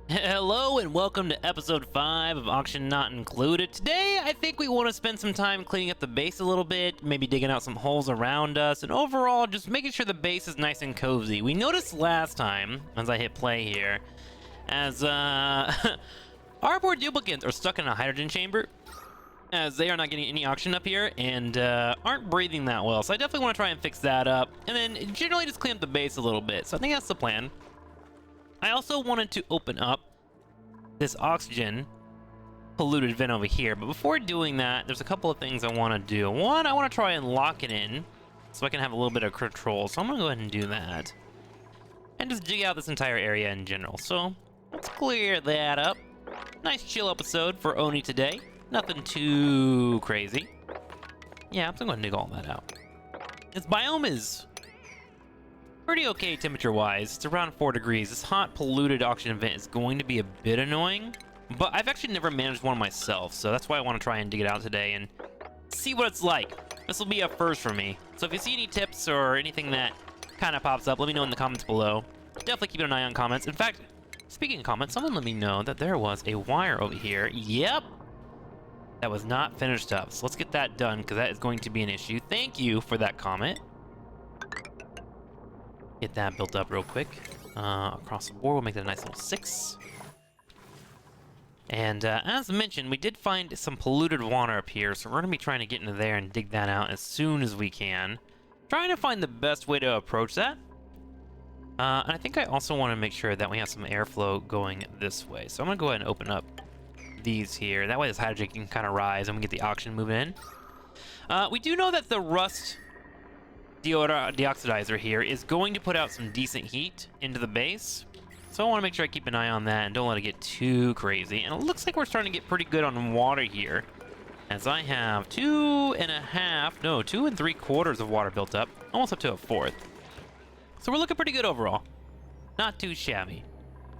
Hello and welcome to episode 5 of Auction Not Included. Today, I think we want to spend some time cleaning up the base a little bit, maybe digging out some holes around us, and overall just making sure the base is nice and cozy. We noticed last time, as I hit play here, as Arbor duplicates are stuck in a hydrogen chamber, as they are not getting any oxygen up here and aren't breathing that well. So I definitely want to try and fix that up, and then generally just clean up the base a little bit. So I think that's the plan. I also wanted to open up this oxygen polluted vent over here, but before doing that, there's a couple of things I want to do. One, I want to try and lock it in so I can have a little bit of control. So I'm going to go ahead and do that. And just dig out this entire area in general. So let's clear that up. Nice chill episode for Oni today. Nothing too crazy. Yeah, I'm just going to dig all that out. This biome is pretty okay temperature-wise. It's around 4 degrees. This hot, polluted oxygen vent is going to be a bit annoying, but I've actually never managed one myself, so that's why I want to try and dig it out today and see what it's like. This will be a first for me. So if you see any tips or anything that kind of pops up, let me know in the comments below. Definitely keep an eye on comments. In fact, speaking of comments, someone let me know that there was a wire over here. Yep. That was not finished up. So let's get that done, because that is going to be an issue. Thank you for that comment. Get that built up real quick. Across the board, we'll make that a nice little 6. And as mentioned, we did find some polluted water up here, so we're going to be trying to get into there and dig that out as soon as we can. Trying to find the best way to approach that. And I think I also want to make sure that we have some airflow going this way. So I'm going to go ahead and open up these here. That way this hydrogen can kind of rise and we get the oxygen moving in. We do know that the rust deoxidizer here is going to put out some decent heat into the base, so I want to make sure I keep an eye on that and don't let it get too crazy. And it looks like we're starting to get pretty good on water here, as I have 2 3/4 of water built up, almost up to a 1/4. So we're looking pretty good overall. Not too shabby.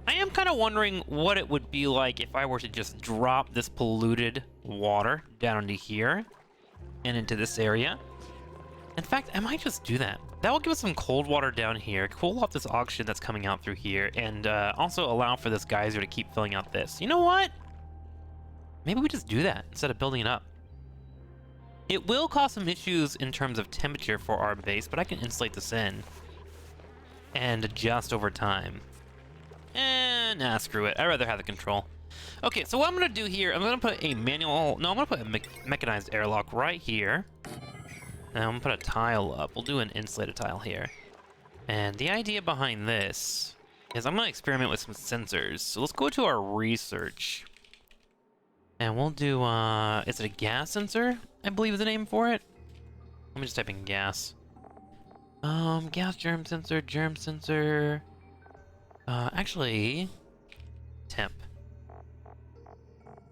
I am kind of wondering what it would be like if I were to just drop this polluted water down into here and into this area. In fact, I might just do that. That will give us some cold water down here, cool off this oxygen that's coming out through here, and also allow for this geyser to keep filling out this. You know what? Maybe we just do that instead of building it up. It will cause some issues in terms of temperature for our base, but I can insulate this in and adjust over time. Nah, screw it. I'd rather have the control. Okay, so what I'm going to do here, I'm going to put a manual... No, I'm going to put a mechanized airlock right here. And I'm gonna put a tile up. We'll do an insulated tile here. And the idea behind this is I'm gonna experiment with some sensors. So let's go to our research. And we'll do, is it a gas sensor? I believe is the name for it. Let me just type in gas. Gas germ sensor. Actually, temp.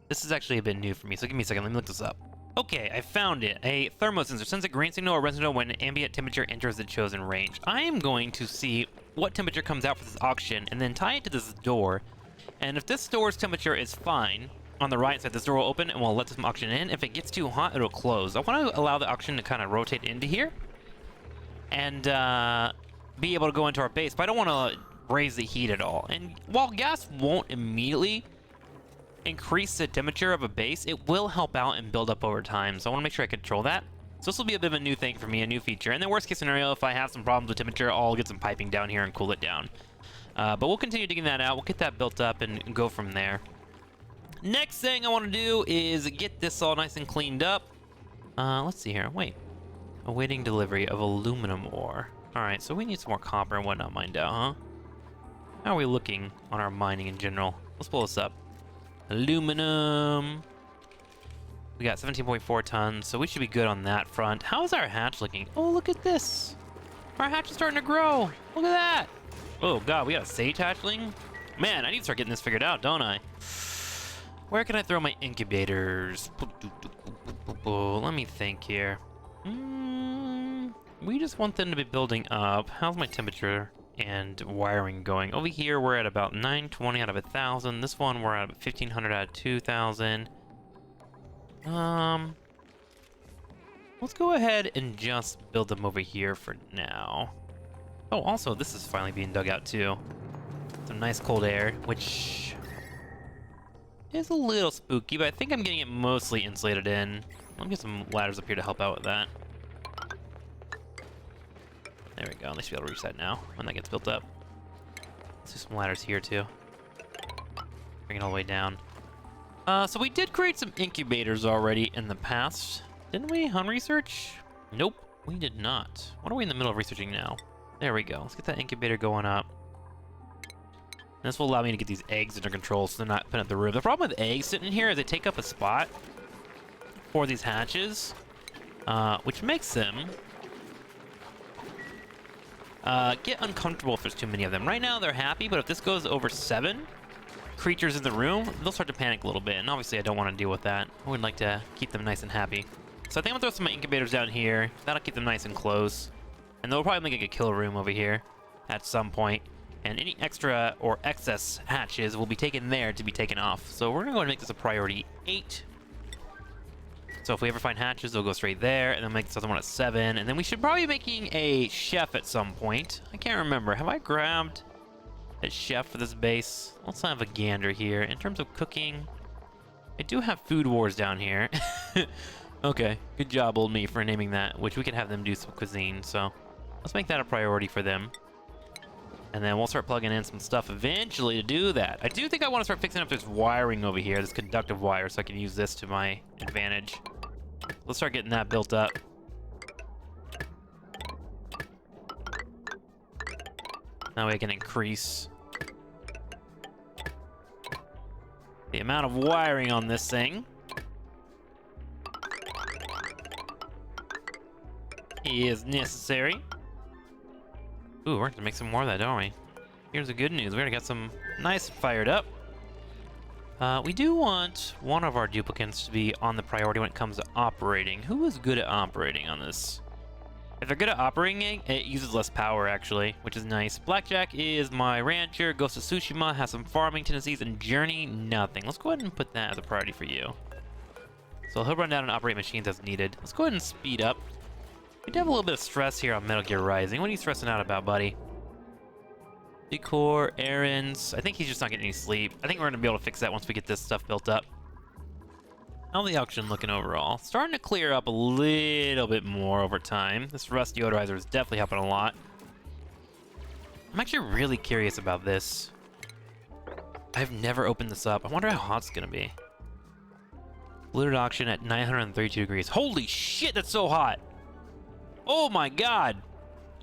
This is actually a bit new for me, so give me a second, let me look this up. Okay, I found it. A thermosensor sends a green signal or red signal when ambient temperature enters the chosen range. I am going to see what temperature comes out for this oxygen and then tie it to this door. And if this door's temperature is fine, on the right side, this door will open and we'll let some oxygen in. If it gets too hot, it'll close. I want to allow the oxygen to kind of rotate into here and be able to go into our base, but I don't want to raise the heat at all. And while gas won't immediately increase the temperature of a base, it will help out and build up over time, so I want to make sure I control that. So this will be a bit of a new thing for me, a new feature. And then worst case scenario, if I have some problems with temperature, I'll get some piping down here and cool it down. But we'll continue digging that out. We'll get that built up and go from there. Next thing I want to do is get this all nice and cleaned up. Let's see here. Wait. Awaiting delivery of aluminum ore. Alright, so we need some more copper and whatnot mined out, huh? How are we looking on our mining in general? Let's pull this up. Aluminum. We got 17.4 tons, so we should be good on that front. How is our hatch looking? Oh, look at this. Our hatch is starting to grow. Look at that. Oh, God, we got a sage hatchling? Man, I need to start getting this figured out, don't I? Where can I throw my incubators? Let me think here. We just want them to be building up. How's my temperature and wiring going? Over here, we're at about 920 out of 1,000. This one, we're at 1,500 out of 2,000. Let's go ahead and just build them over here for now. Oh, also, this is finally being dug out too. Some nice cold air, which is a little spooky, but I think I'm getting it mostly insulated in. Let me get some ladders up here to help out with that. There we go. At least we'll be able to reach that now when that gets built up. Let's do some ladders here too. Bring it all the way down. So we did create some incubators already in the past, didn't we, on research? Nope, we did not. What are we in the middle of researching now? There we go. Let's get that incubator going up. And this will allow me to get these eggs under control so they're not putting up the roof. The problem with eggs sitting here is they take up a spot for these hatches, which makes them get uncomfortable if there's too many of them. Right now they're happy, but if this goes over 7 creatures in the room, they'll start to panic a little bit, and obviously I don't want to deal with that. I would like to keep them nice and happy. So I think I'm gonna throw some incubators down here. That'll keep them nice and close. And they'll probably make a kill room over here at some point. And any extra or excess hatches will be taken there to be taken off. So we're gonna go ahead and make this a priority 8. So if we ever find hatches, they'll go straight there, and then make this other one at 7. And then we should probably be making a chef at some point. I can't remember. Have I grabbed a chef for this base? Let's have a gander here. In terms of cooking, I do have Food Wars down here. Okay, good job, old me, for naming that, which we could have them do some cuisine. So let's make that a priority for them. And then we'll start plugging in some stuff eventually to do that. I do think I want to start fixing up this wiring over here, this conductive wire, so I can use this to my advantage. Let's start getting that built up. That way I can increase the amount of wiring on this thing. Is necessary. Ooh, we're gonna make some more of that, don't we? Here's the good news. We already got some nice fired up. We do want one of our duplicants to be on the priority when it comes to operating. Who is good at operating on this? If they're good at operating, it uses less power, actually, which is nice. Blackjack is my rancher. Ghost of Tsushima has some farming tendencies, and Journey, nothing. Let's go ahead and put that as a priority for you. So he'll run down and operate machines as needed. Let's go ahead and speed up. We do have a little bit of stress here on Metal Gear Rising. What are you stressing out about, buddy? Decor, errands. I think he's just not getting any sleep. I think we're going to be able to fix that once we get this stuff built up. How's the auction looking overall? Starting to clear up a little bit more over time. This rust deodorizer is definitely helping a lot. I'm actually really curious about this. I've never opened this up. I wonder how hot it's going to be. Looted auction at 932 degrees. Holy shit, that's so hot! Oh my god!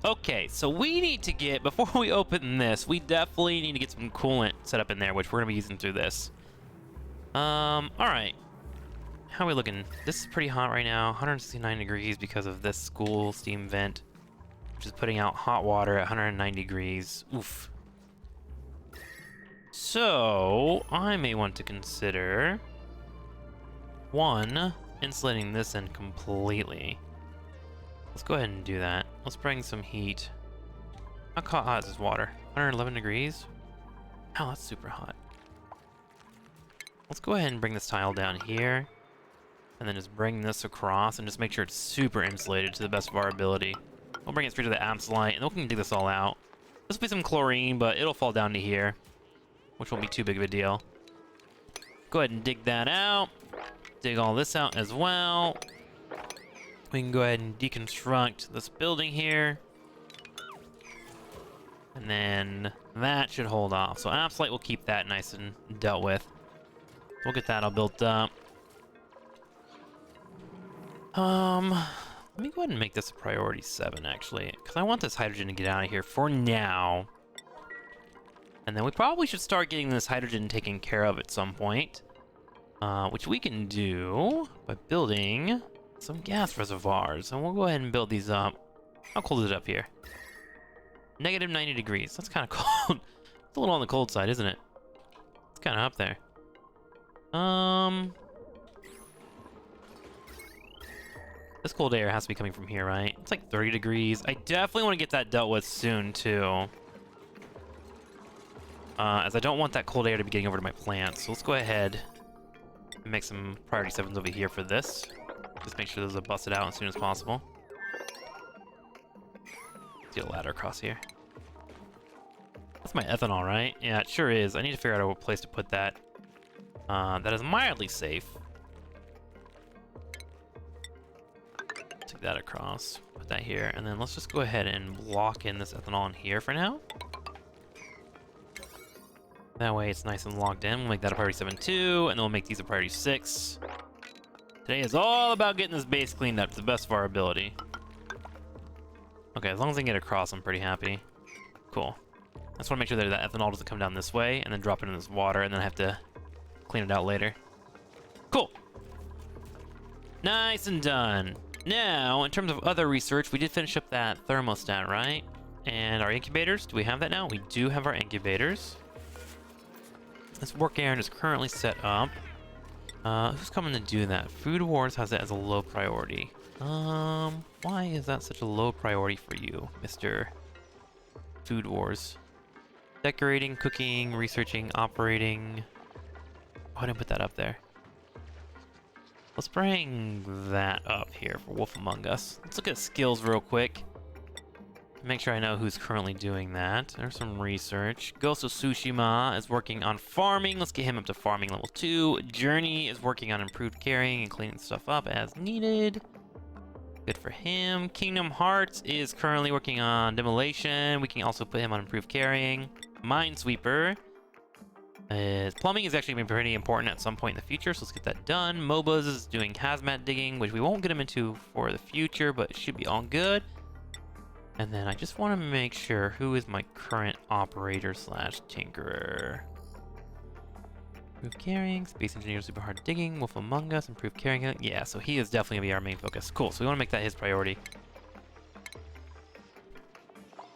Okay, so we need to get, before we open this, we definitely need to get some coolant set up in there, which we're gonna be using through this. Alright. How are we looking? This is pretty hot right now, 169 degrees because of this school steam vent, which is putting out hot water at 109 degrees. Oof. So, I may want to consider, 1, insulating this in completely. Let's go ahead and do that. Let's bring some heat. How hot is this water? 111 degrees? Oh, that's super hot. Let's go ahead and bring this tile down here. And then just bring this across and just make sure it's super insulated to the best of our ability. We'll bring it straight to the Absolite, and then we can dig this all out. This will be some chlorine, but it'll fall down to here, which won't be too big of a deal. Go ahead and dig that out. Dig all this out as well. We can go ahead and deconstruct this building here. And then that should hold off. So Absolite will keep that nice and dealt with. We'll get that all built up. Let me go ahead and make this a priority 7, actually, because I want this hydrogen to get out of here for now. And then we probably should start getting this hydrogen taken care of at some point, which we can do by building some gas reservoirs. And we'll go ahead and build these up. How cold is it up here? Negative 90 degrees. That's kind of cold. It's a little on the cold side, isn't it? It's kind of up there. This cold air has to be coming from here, right? It's like 30 degrees. I definitely want to get that dealt with soon, too. As I don't want that cold air to be getting over to my plants. So let's go ahead and make some priority 7s over here for this. Just make sure those are busted out as soon as possible. Let's get a ladder across here. That's my ethanol, right? Yeah, it sure is. I need to figure out a place to put that. that is mildly safe. Take that across, put that here, and then let's just go ahead and block in this ethanol in here for now. That way it's nice and logged in. We'll make that a priority 7-2, and then we'll make these a priority 6. Today is all about getting this base cleaned up to the best of our ability. Okay, as long as I can get across, I'm pretty happy. Cool. I just want to make sure that that ethanol doesn't come down this way and then drop it in this water and then I have to clean it out later. Cool. Nice and done. Now, in terms of other research, we did finish up that thermostat, right? And our incubators, do we have that now? We do have our incubators. This work errand is currently set up. Who's coming to do that? Food Wars has it as a low priority. Why is that such a low priority for you, Mr. Food Wars? Decorating, cooking, researching, operating. Why didn't I put that up there? Let's bring that up here for Wolf Among Us. Let's look at skills real quick. Make sure I know who's currently doing that. There's some research. Ghost of Tsushima is working on farming. Let's get him up to farming level 2. Journey is working on improved carrying and cleaning stuff up as needed. Good for him. Kingdom Hearts is currently working on demolition. We can also put him on improved carrying. Minesweeper. Plumbing is actually going to be pretty important at some point in the future, so let's get that done. MOBAs is doing hazmat digging, which we won't get him into for the future, but it should be all good. And then I just want to make sure who is my current operator slash tinkerer. Improved carrying, space engineer, super hard digging, Wolf Among Us, improved carrying. Yeah, so he is definitely going to be our main focus. Cool, so we want to make that his priority.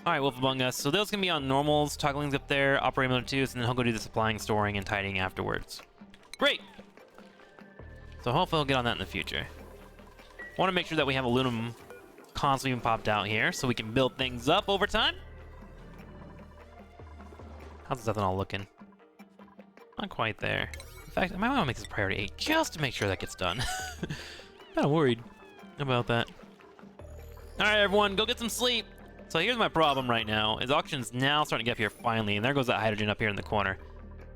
Alright, Wolf Among Us. So those can be on normals, toggling's up there, operating mode 2s, and then he'll go do the supplying, storing, and tidying afterwards. Great! So hopefully he'll get on that in the future. Want to make sure that we have aluminum constantly being popped out here so we can build things up over time. How's this ethanol looking? Not quite there. In fact, I might want to make this a priority 8 just to make sure that gets done. Kind of worried about that. Alright, everyone, go get some sleep. So here's my problem right now, is auction's now starting to get up here finally, and there goes that hydrogen up here in the corner.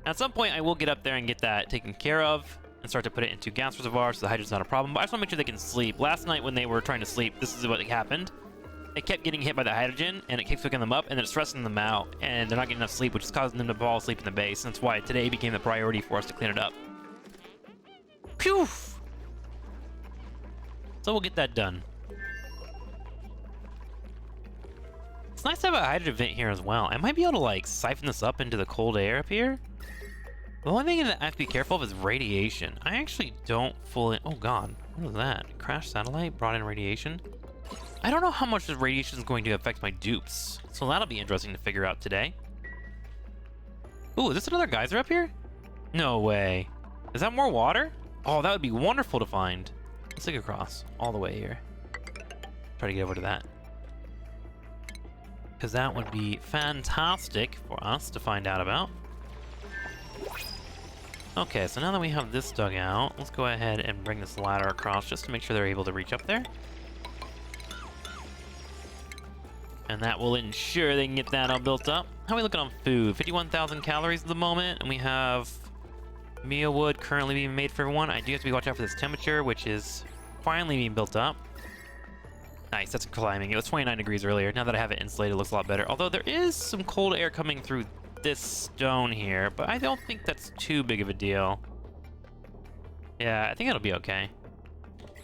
At some point, I will get up there and get that taken care of, and start to put it into gas reservoirs so the hydrogen's not a problem, but I just want to make sure they can sleep. Last night when they were trying to sleep, this is what happened. They kept getting hit by the hydrogen, and it keeps picking them up, and then it's stressing them out, and they're not getting enough sleep, which is causing them to fall asleep in the base, and that's why today became the priority for us to clean it up. Phew! So we'll get that done. It's nice to have a hydrogen vent here as well. I might be able to like siphon this up into the cold air up here. The only thing that I have to be careful of is radiation. I actually don't fully... Oh god, what is that? Crashed satellite brought in radiation? I don't know how much this radiation is going to affect my dupes, so that'll be interesting to figure out today. Ooh, is this another geyser up here? No way. Is that more water? Oh, that would be wonderful to find. Let's take across all the way here. Try to get over to that. Because that would be fantastic for us to find out about. Okay, so now that we have this dug out, let's go ahead and bring this ladder across just to make sure they're able to reach up there. And that will ensure they can get that all built up. How are we looking on food? 51,000 calories at the moment, and we have meal wood currently being made for everyone. I do have to be watch out for this temperature, which is finally being built up. Nice, that's climbing. It was 29 degrees earlier. Now that I have it insulated, it looks a lot better. Although there is some cold air coming through this stone here, but I don't think that's too big of a deal. Yeah, I think it'll be okay.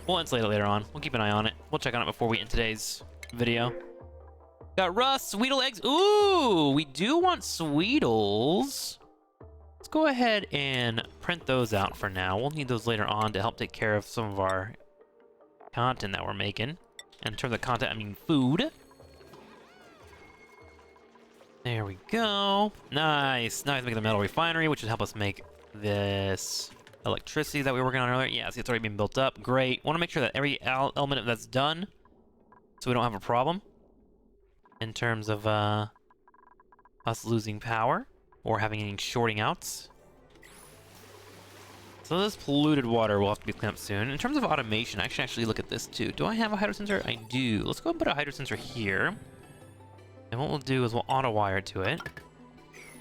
We'll insulate it later on. We'll keep an eye on it. We'll check on it before we end today's video. Got rust, Sweetle eggs. Ooh, we do want Sweetles. Let's go ahead and print those out for now. We'll need those later on to help take care of some of our content that we're making. And in terms of content, I mean food. There we go. Nice. Now he's making the metal refinery, which would help us make this electricity that we were working on earlier. Yeah, see, it's already been built up. Great. Want to make sure that every element of that's done so we don't have a problem in terms of us losing power or having any shorting outs. So this polluted water will have to be cleaned up soon. In terms of automation, I should actually look at this too. Do I have a hydro sensor? I do. Let's go and put a hydro sensor here. And what we'll do is we'll auto wire to it.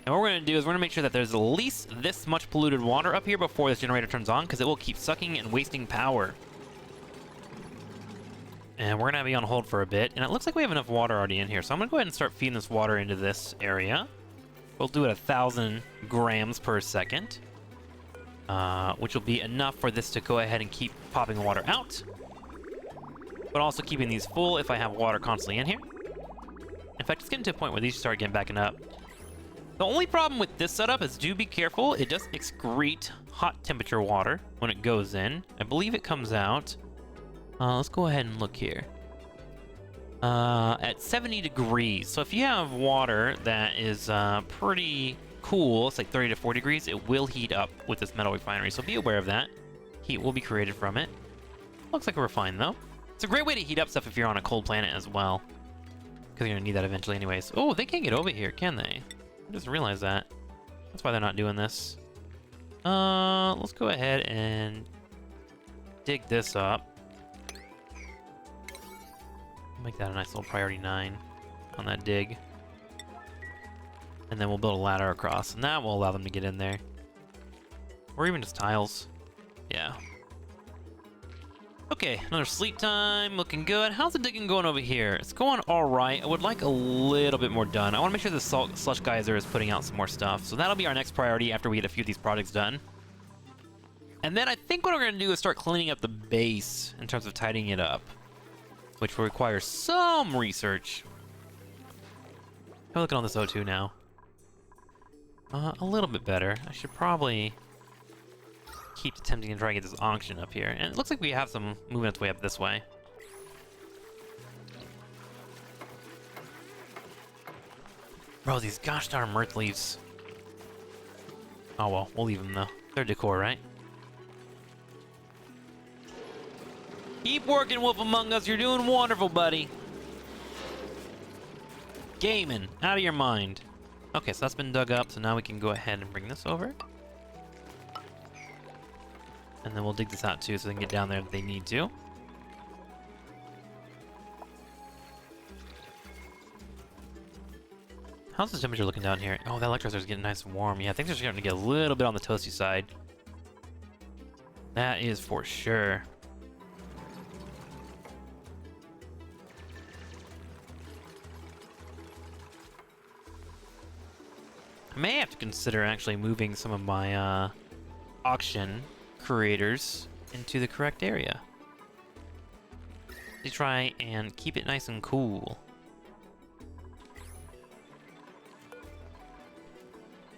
And what we're going to do is we're going to make sure that there's at least this much polluted water up here before this generator turns on, because it will keep sucking and wasting power. And we're going to be on hold for a bit, and it looks like we have enough water already in here, so I'm going to go ahead and start feeding this water into this area. We'll do it 1,000 grams per second, which will be enough for this to go ahead and keep popping water out, but also keeping these full if I have water constantly in here. In fact, it's getting to a point where these start getting backing up. The only problem with this setup is do be careful. It does excrete hot temperature water when it goes in. I believe it comes out. Let's go ahead and look here. At 70 degrees. So if you have water that is pretty cool, it's like 30 to 40 degrees, it will heat up with this metal refinery. So be aware of that. Heat will be created from it. Looks like we're fine though. It's a great way to heat up stuff if you're on a cold planet as well, because you're gonna need that eventually anyways. Oh, they can't get over here, can they? I just realized that. That's why they're not doing this. Let's go ahead and dig this up. Make that a nice little priority 9 on that dig. And then we'll build a ladder across, and that will allow them to get in there. Or even just tiles. Yeah. Okay, another sleep time, looking good. How's the digging going over here? It's going all right. I would like a little bit more done. I want to make sure the salt slush geyser is putting out some more stuff. So that'll be our next priority after we get a few of these projects done. And then I think what we're going to do is start cleaning up the base in terms of tidying it up, which will require some research. I'm looking on this O2 now. A little bit better. I should probably keep attempting to try and get this auction up here. And it looks like we have some moving its way up this way. Bro, these gosh darn mirth leaves. Oh well, we'll leave them though. They're decor, right? Keep working, Wolf Among Us. You're doing wonderful, buddy. Gaming. Out of your mind. Okay, so that's been dug up, so now we can go ahead and bring this over. And then we'll dig this out too, so they can get down there if they need to. How's the temperature looking down here? Oh, that electrolyzer is getting nice and warm. Yeah, I think they're starting to get a little bit on the toasty side. That is for sure. I may have to consider actually moving some of my auction creators into the correct area to try and keep it nice and cool.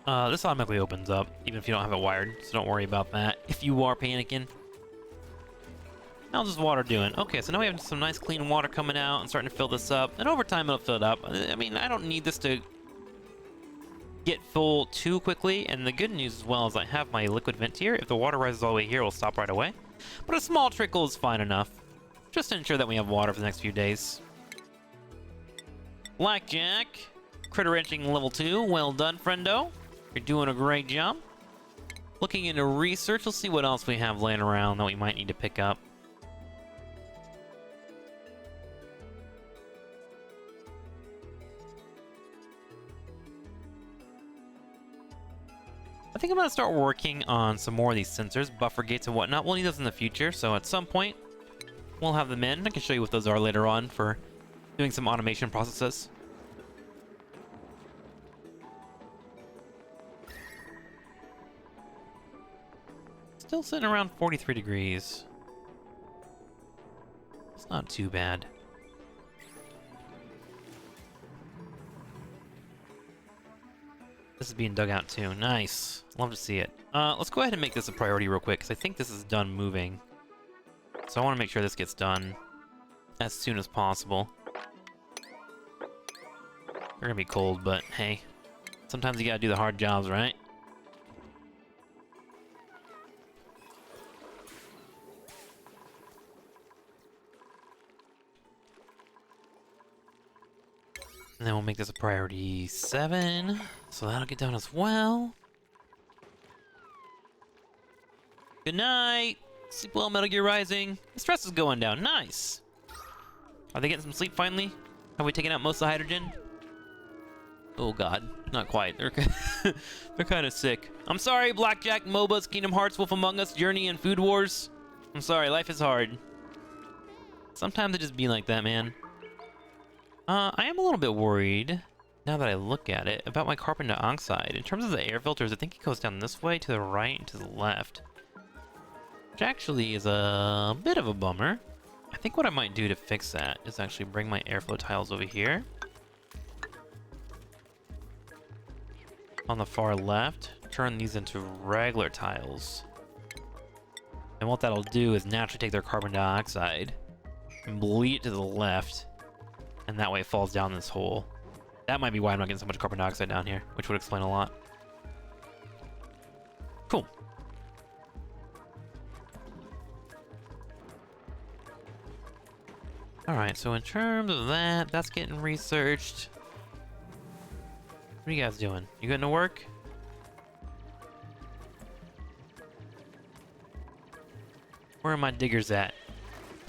This automatically opens up even if you don't have it wired, so don't worry about that if you are panicking. How's this water doing? Okay, so now we have some nice clean water coming out and starting to fill this up, and over time it'll fill it up. I mean, I don't need this to get full too quickly, and the good news as well is I have my liquid vent here. If the water rises all the way here, it'll stop right away. But a small trickle is fine enough, just to ensure that we have water for the next few days. Blackjack, critter wrenching level 2, well done, friendo. You're doing a great job. Looking into research, let's see what else we have laying around that we might need to pick up. I think I'm going to start working on some more of these sensors, buffer gates and whatnot. We'll need those in the future, so at some point, we'll have them in. I can show you what those are later on for doing some automation processes. Still sitting around 43 degrees. It's not too bad. This is being dug out too. Nice. Love to see it. Let's go ahead and make this a priority real quick, because I think this is done moving. So I want to make sure this gets done as soon as possible. They're gonna be cold, but hey, sometimes you gotta do the hard jobs, right? And then we'll make this a priority 7, so that'll get done as well. Good night. Sleep well, Metal Gear Rising. The stress is going down. Nice. Are they getting some sleep finally? Have we taken out most of the hydrogen? Oh god, not quite. They're they're kind of sick. I'm sorry, Blackjack, MOBAs, Kingdom Hearts, Wolf Among Us, Journey, and Food Wars. I'm sorry, life is hard. Sometimes it just be like that, man. I am a little bit worried, now that I look at it, about my carbon dioxide. In terms of the air filters, I think it goes down this way, to the right, and to the left. Which actually is a bit of a bummer. I think what I might do to fix that is actually bring my airflow tiles over here. On the far left, turn these into regular tiles. And what that'll do is naturally take their carbon dioxide and bleed it to the left, and that way it falls down this hole. That might be why I'm not getting so much carbon dioxide down here, which would explain a lot. Cool. Alright, so in terms of that, that's getting researched. What are you guys doing? You getting to work? Where are my diggers at?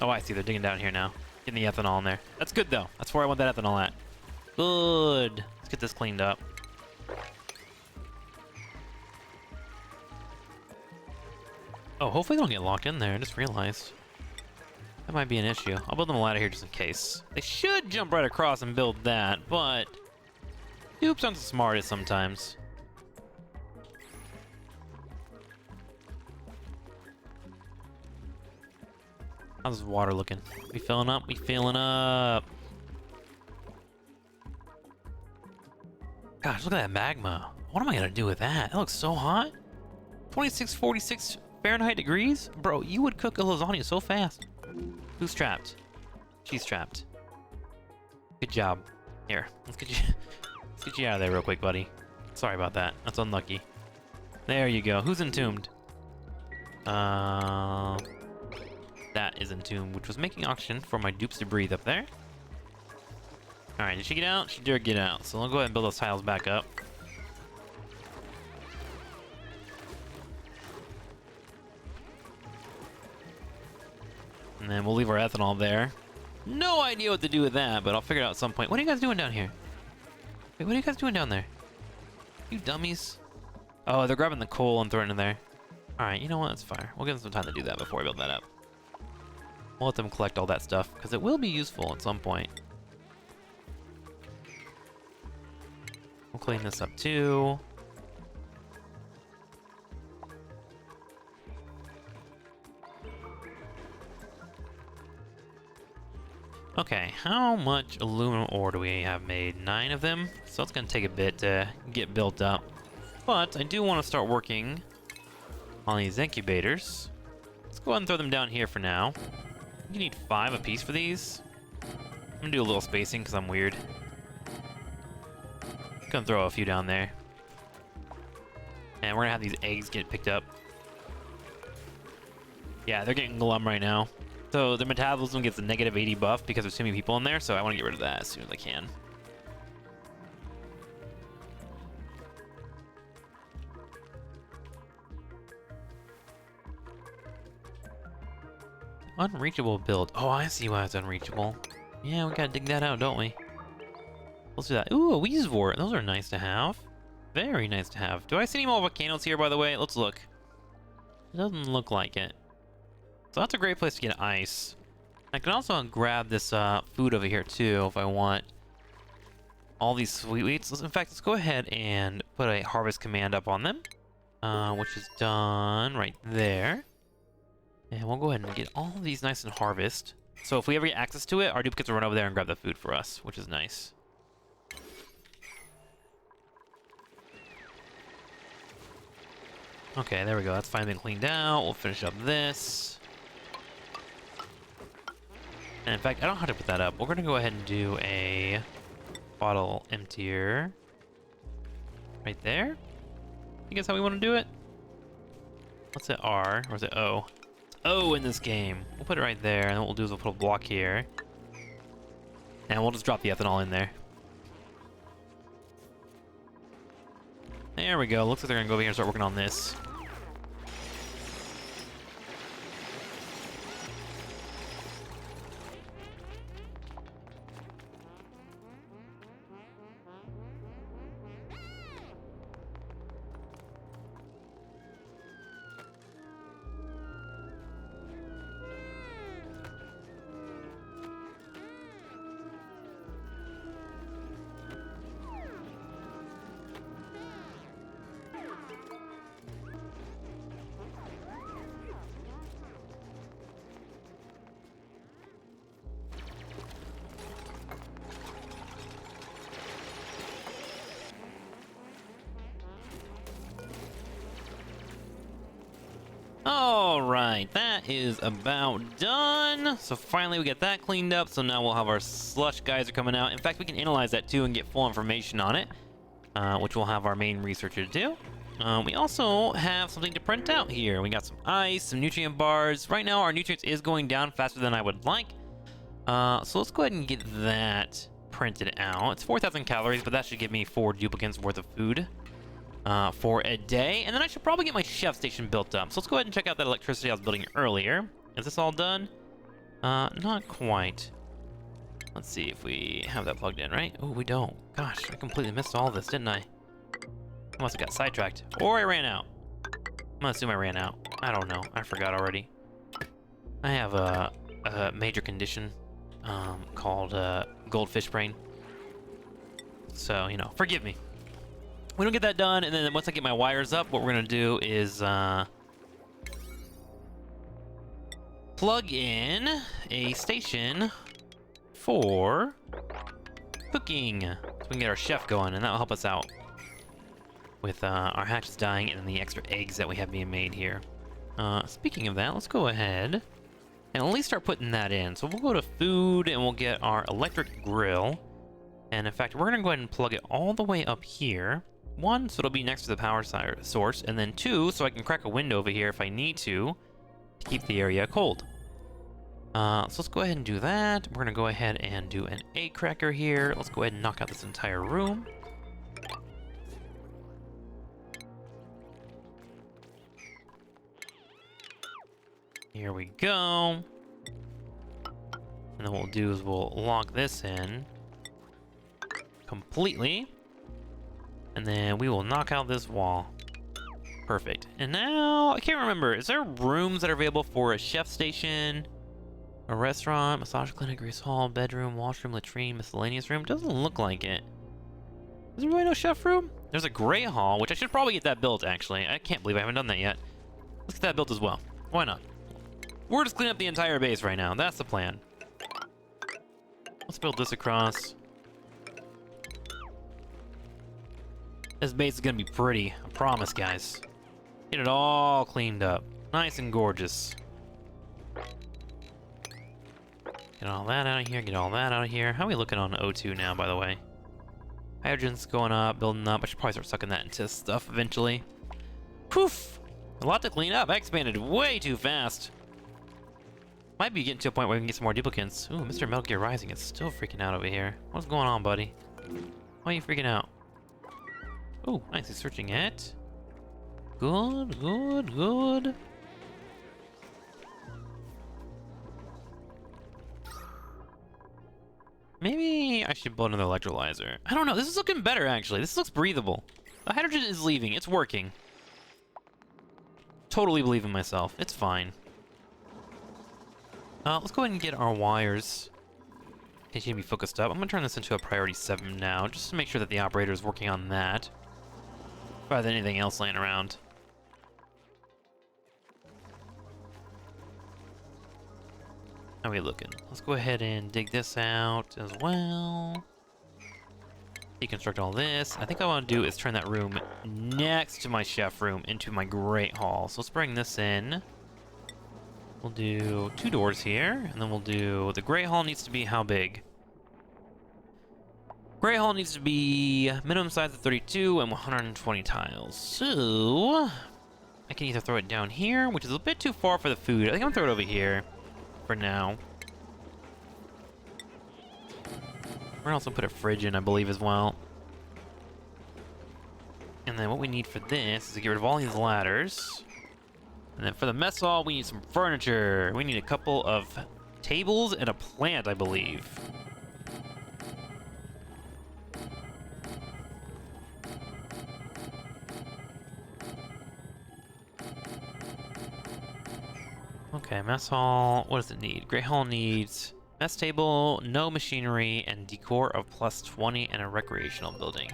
Oh, I see. They're digging down here now. Getting the ethanol in there. That's good, though. That's where I want that ethanol at. Good. Let's get this cleaned up. Oh, hopefully they don't get locked in there. I just realized. That might be an issue. I'll build them a ladder here just in case. They should jump right across and build that, but dupes aren't the smartest sometimes. How's this water looking? We filling up? We filling up. Gosh, look at that magma. What am I gonna do with that? That looks so hot. 2646 Fahrenheit degrees? Bro, you would cook a lasagna so fast. Who's trapped? She's trapped. Good job. Here, let's get you out of there real quick, buddy. Sorry about that. That's unlucky. There you go. Who's entombed? That is entombed, which was making oxygen for my dupes to breathe up there. Alright, did she get out? She did get out. So I'll go ahead and build those tiles back up. And then we'll leave our ethanol there. No idea what to do with that, but I'll figure it out at some point. What are you guys doing down here? Wait, what are you guys doing down there? You dummies. Oh, they're grabbing the coal and throwing it in there. Alright, you know what? That's fine. We'll give them some time to do that before we build that up. We'll let them collect all that stuff, because it will be useful at some point. We'll clean this up too. Okay, how much aluminum ore do we have made? 9 of them, so it's gonna take a bit to get built up. But I do want to start working on these incubators. Let's go ahead and throw them down here for now. You need 5 apiece for these. I'm gonna do a little spacing because I'm weird. Gonna throw a few down there. And we're gonna have these eggs get picked up. Yeah, they're getting glum right now. So their metabolism gets a negative 80 buff because there's too many people in there, so I want to get rid of that as soon as I can. Unreachable build. Oh, I see why it's unreachable. Yeah, we gotta dig that out, don't we? Let's do that. Ooh, a Reservoir. Those are nice to have. Very nice to have. Do I see any more volcanoes here, by the way? Let's look. It doesn't look like it. So that's a great place to get ice. I can also grab this food over here too if I want all these sweetmeats. In fact, let's go ahead and put a harvest command up on them, which is done right there. And we'll go ahead and get all of these nice and harvest. So if we ever get access to it, our duplicates will run over there and grab the food for us, which is nice. Okay, there we go. That's finally been cleaned out. We'll finish up this. And in fact, I don't know how to put that up. We're gonna go ahead and do a bottle emptier right there. You guess how we want to do it? What's it R or is it O? It's O in this game. We'll put it right there, and then what we'll do is we'll put a block here, and we'll just drop the ethanol in there. There we go. Looks like they're gonna go over here and start working on this. All right, that is about done. So finally we get that cleaned up. So now we'll have our slush geyser coming out. In fact, we can analyze that too and get full information on it, which we'll have our main researcher do. We also have something to print out here. We got some ice, some nutrient bars. Right now our nutrients is going down faster than I would like. So let's go ahead and get that printed out. It's 4,000 calories, but that should give me 4 duplicates worth of food for a day. And then I should probably get my chef station built up. So let's go ahead and check out that electricity I was building earlier. Is this all done? Not quite. Let's see if we have that plugged in, right? Oh, we don't. Gosh, I completely missed all this, didn't I? I must have got sidetracked. Or I ran out. I'm gonna assume I ran out. I don't know. I forgot already. I have a major condition called goldfish brain. So, you know, forgive me. We don't get that done, and then once I get my wires up, what we're gonna do is plug in a station for cooking, so we can get our chef going, and that'll help us out with our hatches dying and the extra eggs that we have being made here. Speaking of that, let's go ahead and at least start putting that in. So we'll go to food and we'll get our electric grill. And in fact, we're gonna go ahead and plug it all the way up here. 1, so it'll be next to the power source, and then 2, so I can crack a window over here if I need to keep the area cold. So let's go ahead and do that. We're gonna go ahead and do an egg cracker here. Let's go ahead and knock out this entire room. Here we go. And then what we'll do is we'll lock this in completely. And then we will knock out this wall. Perfect. And now, I can't remember, is there rooms that are available for a chef station, a restaurant, massage clinic, grease hall, bedroom, washroom, latrine, miscellaneous room? Doesn't look like it. Is there really no chef room? There's a gray hall, which I should probably get that built, actually. I can't believe I haven't done that yet. Let's get that built as well. Why not? We're just cleaning up the entire base right now. That's the plan. Let's build this across. This base is gonna be pretty, I promise, guys. Get it all cleaned up. Nice and gorgeous. Get all that out of here, get all that out of here. How are we looking on O2 now, by the way? Hydrogen's going up, building up. I should probably start sucking that into stuff eventually. Poof! A lot to clean up. I expanded way too fast. Might be getting to a point where we can get some more duplicates. Ooh, Mr. Metal Gear Rising is still freaking out over here. What's going on, buddy? Why are you freaking out? Oh, nice. He's searching it. Good, good, good. Maybe I should build another electrolyzer. I don't know. This is looking better, actually. This looks breathable. The hydrogen is leaving. It's working. Totally believe in myself. It's fine. Let's go ahead and get our wires. Continue to be focused up. I'm going to turn this into a priority 7 now, just to make sure that the operator is working on that, rather than anything else laying around. How are we looking? Let's go ahead and dig this out as well. Deconstruct all this. I think what I want to do is turn that room next to my chef room into my great hall. So let's bring this in. We'll do 2 doors here, and then we'll do... The Great Hall needs to be how big? Great Hall needs to be minimum size of 32 and 120 tiles. So... I can either throw it down here, which is a bit too far for the food. I think I'm gonna throw it over here for now. We're gonna also put a fridge in, I believe, as well. And then what we need for this is to get rid of all these ladders. And then for the mess hall, we need some furniture. We need a couple of tables and a plant, I believe. Okay, mess hall. What does it need? Great hall needs mess table, no machinery, and decor of +20 and a recreational building.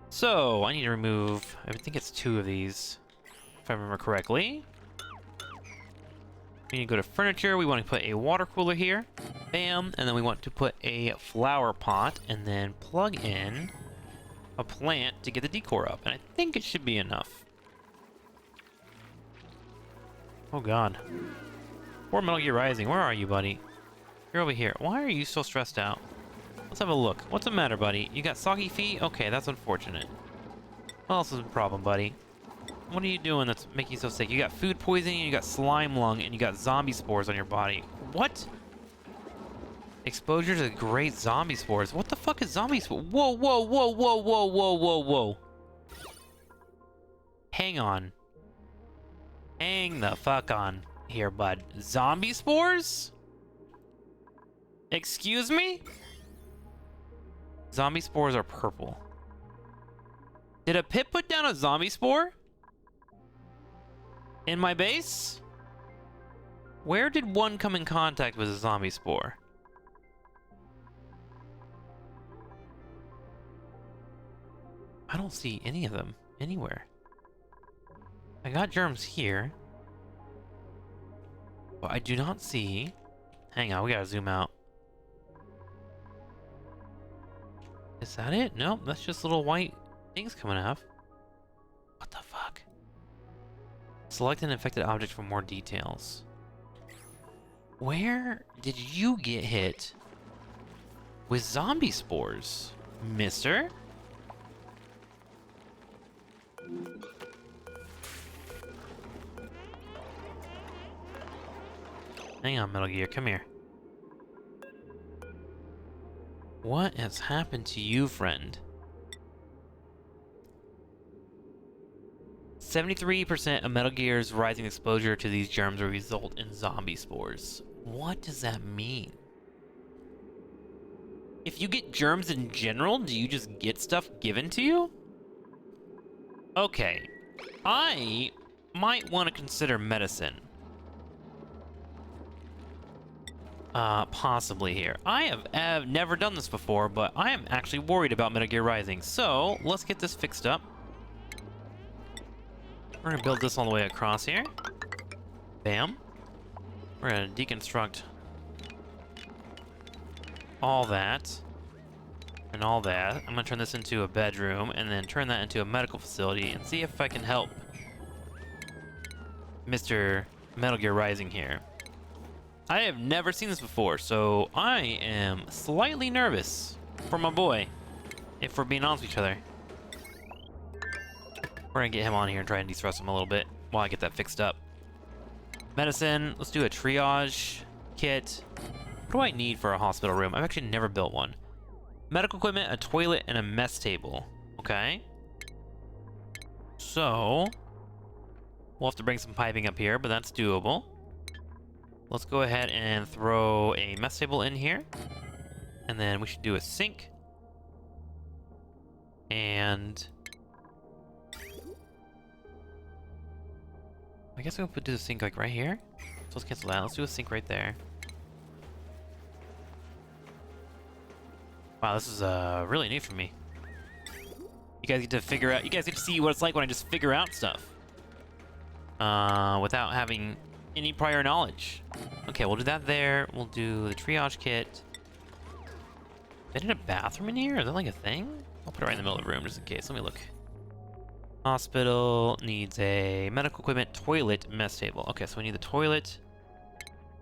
So I need to remove, I think it's 2 of these, if I remember correctly. We need to go to furniture. We want to put a water cooler here. Bam. And then we want to put a flower pot and then plug in a plant to get the decor up. And I think it should be enough. Oh god. Poor Metal Gear Rising, where are you, buddy? You're over here. Why are you so stressed out? Let's have a look. What's the matter, buddy? You got soggy feet? Okay, that's unfortunate. What else is the problem, buddy? What are you doing that's making you so sick? You got food poisoning, you got slime lung, and you got zombie spores on your body. What? Exposure to great zombie spores. What the fuck is zombie spore? Whoa, whoa, whoa, whoa, whoa, whoa, whoa, whoa. Hang on. Hang the fuck on here, bud. Zombie spores? Excuse me? Zombie spores are purple. Did a pit put down a zombie spore? In my base? Where did one come in contact with a zombie spore? I don't see any of them anywhere. I got germs here, but I do not see... Hang on, we gotta zoom out. Is that it? Nope, that's just little white things coming off. What the fuck? Select an infected object for more details. Where did you get hit with zombie spores, mister? Hang on, Metal Gear, come here. What has happened to you, friend? 73% of Metal Gear's rising exposure to these germs will result in zombie spores. What does that mean? If you get germs in general, do you just get stuff given to you? Okay, I might want to consider medicine. Possibly here. I have never done this before, but I am actually worried about Metal Gear Rising. So, let's get this fixed up. We're gonna build this all the way across here. Bam. We're gonna deconstruct all that and all that. I'm gonna turn this into a bedroom and then turn that into a medical facility and see if I can help Mr. Metal Gear Rising here. I have never seen this before, so I am slightly nervous for my boy, if we're being honest with each other. We're gonna get him on here and try and de-stress him a little bit while I get that fixed up. Medicine, let's do a triage kit. What do I need for a hospital room? I've actually never built one. Medical equipment, a toilet, and a mess table. Okay. So, we'll have to bring some piping up here, but that's doable. Let's go ahead and throw a mess table in here. And then we should do a sink. And I guess we'll do the sink like right here. So let's cancel that. Let's do a sink right there. Wow, this is really new for me. You guys get to figure out, you guys get to see what it's like when I just figure out stuff. Without having any prior knowledge. Okay, we'll do that there. We'll do the triage kit. They did a bathroom in here? Is that like a thing? I'll put it right in the middle of the room just in case. Let me look. Hospital needs a medical equipment toilet mess table. Okay, so we need the toilet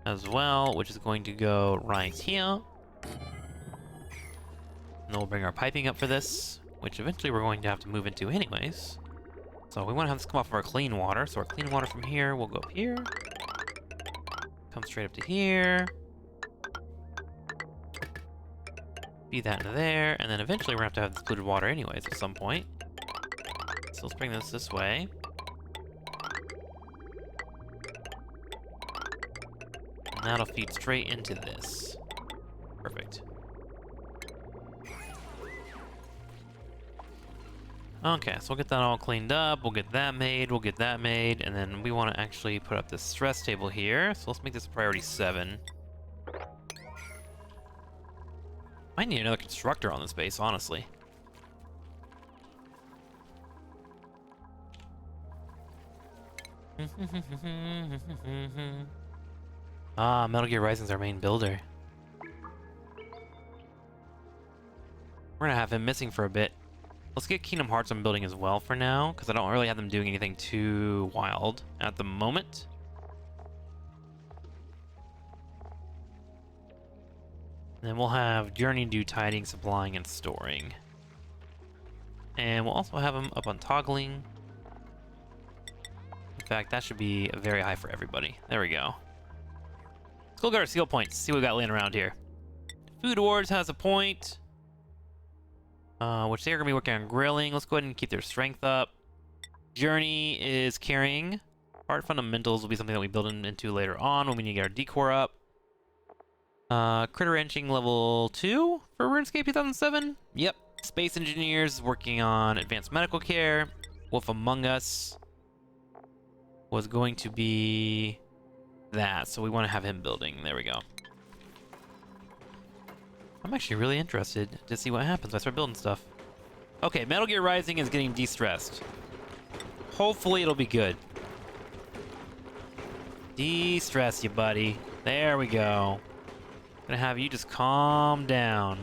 as well, which is going to go right here. And then we'll bring our piping up for this, which eventually we're going to have to move into anyways. So we want to have this come off of our clean water. So our clean water from here will go up here. Come straight up to here. Feed that into there. And then eventually we're going to have this polluted water anyways at some point. So let's bring this way. And that'll feed straight into this. Perfect. Okay, so we'll get that all cleaned up, we'll get that made, and then we want to actually put up this stress table here, so let's make this priority 7. I need another constructor on this base, honestly. Ah, Metal Gear Rising's our main builder. We're gonna have him missing for a bit. Let's get Kingdom Hearts on building as well for now, because I don't really have them doing anything too wild at the moment. Then we'll have Journey do tiding, supplying, and storing. And we'll also have them up on toggling. In fact, that should be very high for everybody. There we go. Let's go get our skill points, see what we got laying around here. Food Wars has a point, which they're going to be working on grilling. Let's go ahead and keep their strength up. Journey is carrying. Art fundamentals will be something that we build into later on when we need to get our decor up. Critter wrenching level 2 for RuneScape 2007. Yep. Space engineers working on advanced medical care. Wolf Among Us was going to be that, so we want to have him building. There we go. I'm actually really interested to see what happens when I start building stuff. Okay, Metal Gear Rising is getting de-stressed. Hopefully it'll be good. De-stress you, buddy. There we go. Gonna have you just calm down.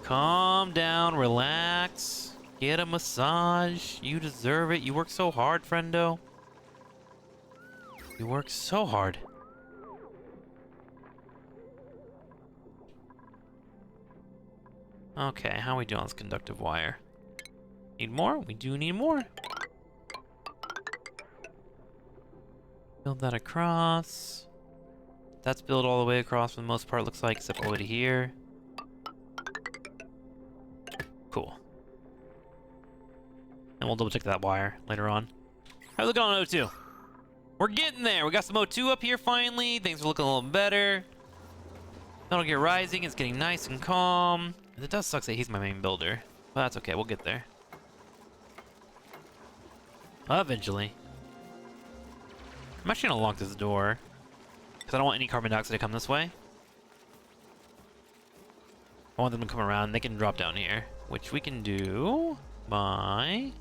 Calm down, relax. Get a massage. You deserve it. You work so hard, friendo. You work so hard. Okay, how are we doing on this conductive wire? Need more? We do need more. Build that across. That's built all the way across for the most part, looks like, except all the way to here. Cool. And we'll double check that wire later on. How's it going on O2? We're getting there. We got some O2 up here finally. Things are looking a little better. Metal Gear Rising is getting nice and calm. It does suck that he's my main builder, but that's okay. We'll get there. Eventually. I'm actually gonna lock this door because I don't want any carbon dioxide to come this way. I want them to come around. They can drop down here, which we can do by...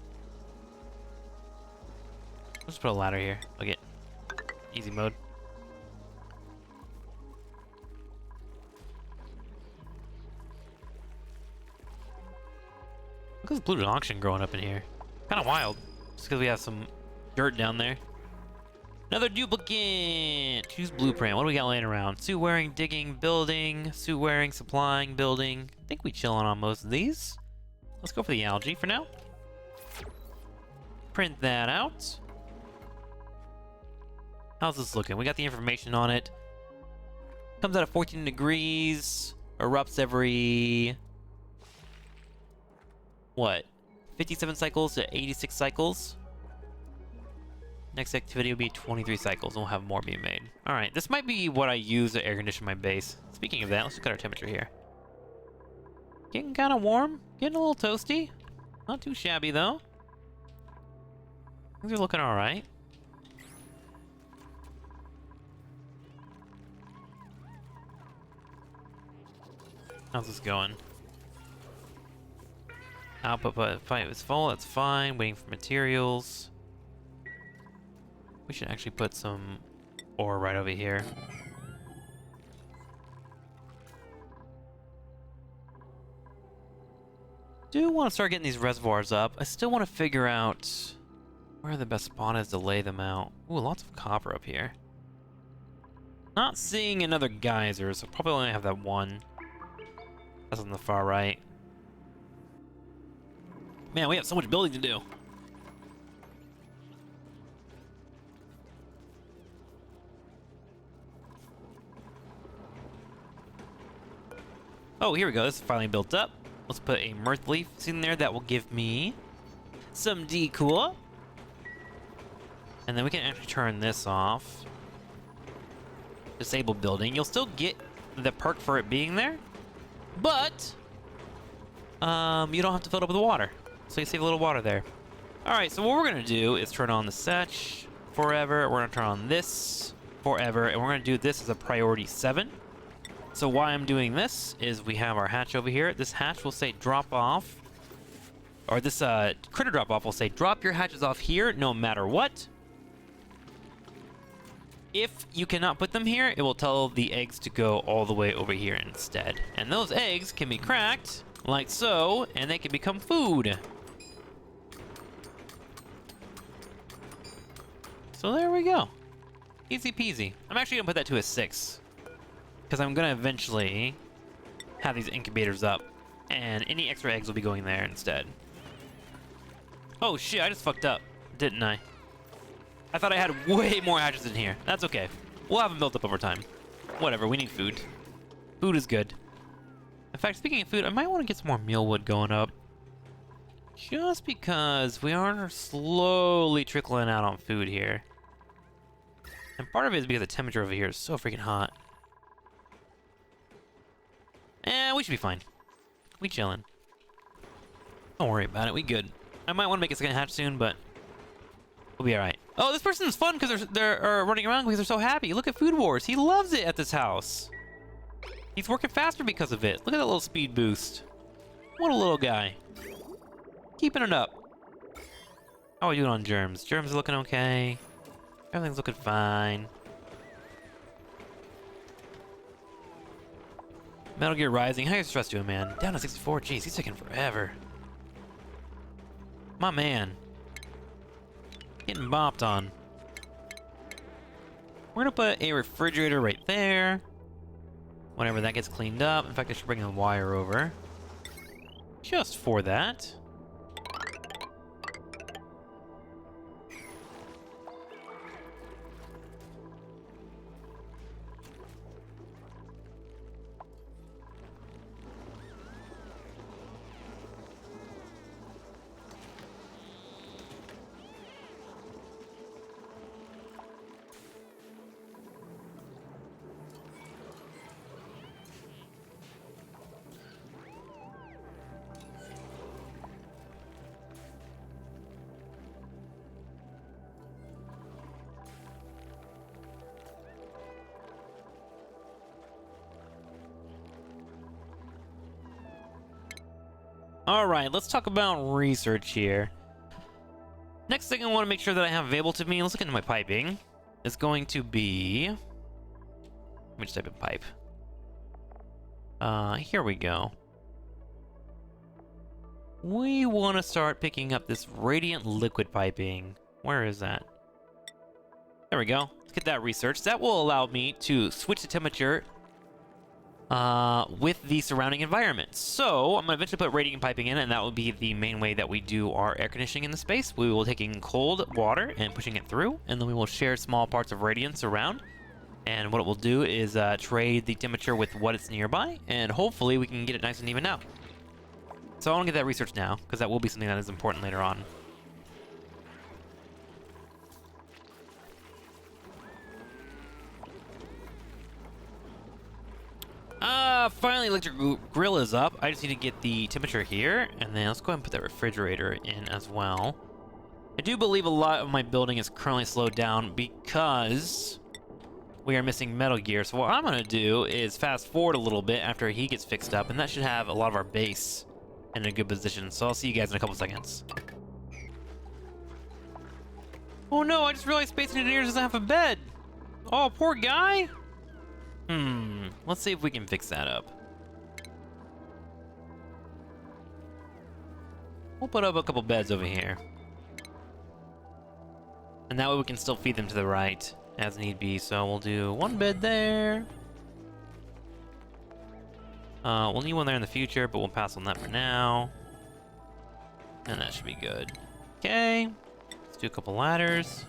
Let's put a ladder here. Okay. Easy mode. Look at this blue auction growing up in here. Kind of wild. Just because we have some dirt down there. Another duplicate! Choose blueprint. What do we got laying around? Suit wearing, digging, building. Suit wearing, supplying, building. I think we chilling on most of these. Let's go for the algae for now. Print that out. How's this looking? We got the information on it. Comes out at 14 degrees. Erupts every... what? 57 cycles to 86 cycles. Next activity will be 23 cycles, and we'll have more being made. All right, this might be what I use to air condition my base. Speaking of that, let's look at our temperature here. Getting kind of warm, getting a little toasty. Not too shabby though. Things are looking all right. How's this going? Output pipe is full, that's fine. Waiting for materials. We should actually put some ore right over here. Do want to start getting these reservoirs up. I still want to figure out where the best spot is to lay them out. Ooh, lots of copper up here. Not seeing another geyser, so probably only have that one. That's on the far right. Man, we have so much building to do. Oh, here we go. This is finally built up. Let's put a mirth leaf in there. That will give me some decor. And then we can actually turn this off. Disable building. You'll still get the perk for it being there, but you don't have to fill it up with water. So you save a little water there. All right, so what we're gonna do is turn on the setch forever. We're gonna turn on this forever, and we're gonna do this as a priority 7. So why I'm doing this is we have our hatch over here. This hatch will say drop off, or this critter drop off will say drop your hatches off here no matter what. If you cannot put them here, it will tell the eggs to go all the way over here instead. And those eggs can be cracked like so, and they can become food. So there we go. Easy peasy. I'm actually gonna put that to a 6. because I'm gonna eventually have these incubators up, and any extra eggs will be going there instead. Oh shit, I just fucked up, didn't I? I thought I had way more hatches in here. That's okay. We'll have them built up over time. Whatever, we need food. Food is good. In fact, speaking of food, I might want to get some more mealwood going up. Just because we are slowly trickling out on food here. And part of it is because the temperature over here is so freaking hot. We should be fine. We chillin'. Don't worry about it, we good. I might want to make a second hatch soon, but we'll be alright. Oh, this person's fun because they're running around because they're so happy. Look at Food Wars. He loves it at this house. He's working faster because of it. Look at that little speed boost. What a little guy. Keeping it up. How are we doing on germs? Germs are looking okay. Everything's looking fine. Metal Gear Rising. How you stress doing, man? Down to 64. Jeez, he's taking forever. My man. Getting bopped on. We're gonna put a refrigerator right there. Whenever that gets cleaned up. In fact, I should bring the wire over. Just for that. Alright, let's talk about research here. Next thing I want to make sure that I have available to me, let's look into my piping, is going to be... Let me just type in pipe. Here we go. We want to start picking up this radiant liquid piping. Where is that? There we go. Let's get that researched. That will allow me to switch the temperature with the surrounding environment. So I'm gonna eventually put radiant piping in, and that will be the main way that we do our air conditioning in the space. We will taking cold water and pushing it through, and then we will share small parts of radiance around. And what it will do is trade the temperature with what it's nearby, and hopefully we can get it nice and even out. So I want to get that research now, because that will be something that is important later on. Finally, electric grill is up. I just need to get the temperature here, and then let's go ahead and put that refrigerator in as well. I do believe a lot of my building is currently slowed down because we are missing Metal Gear. So what I'm gonna do is fast forward a little bit after he gets fixed up, and that should have a lot of our base in a good position. So I'll see you guys in a couple seconds. Oh no, I just realized Space Engineers doesn't have a bed. Oh, poor guy. Let's see if we can fix that up. We'll put up a couple beds over here. And that way we can still feed them to the right as need be. So we'll do one bed there. We'll need one there in the future, but we'll pass on that for now. And that should be good. Okay. Let's do a couple ladders.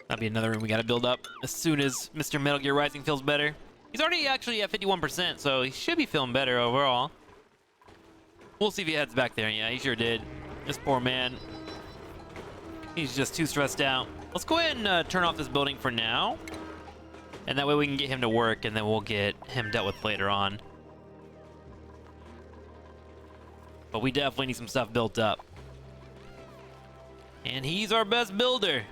That'll be another room we gotta build up as soon as Mr. Metal Gear Rising feels better. He's already actually at 51%, so he should be feeling better overall. We'll see if he heads back there. Yeah, he sure did. This poor man. He's just too stressed out. Let's go ahead and turn off this building for now. And that way we can get him to work, and then we'll get him dealt with later on. But we definitely need some stuff built up. And he's our best builder.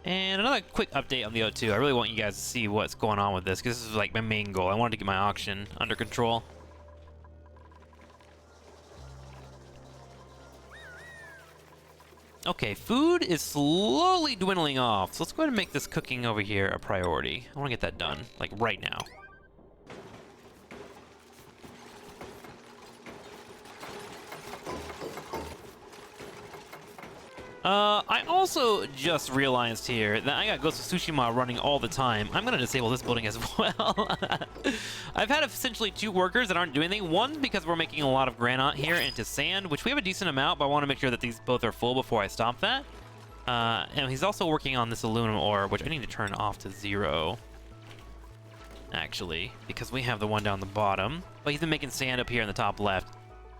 And another quick update on the O2. I really want you guys to see what's going on with this, because this is like my main goal. I wanted to get my auction under control. Okay, food is slowly dwindling off, so let's go ahead and make this cooking over here a priority. I want to get that done, like right now. I also just realized here that I got Ghost of Tsushima running all the time. I'm gonna disable this building as well. I've had essentially 2 workers that aren't doing anything. One, because we're making a lot of granite here into sand, which we have a decent amount, but I want to make sure that these both are full before I stop that. And he's also working on this aluminum ore, which I need to turn off to 0. Actually, because we have the one down the bottom. But he's been making sand up here in the top left.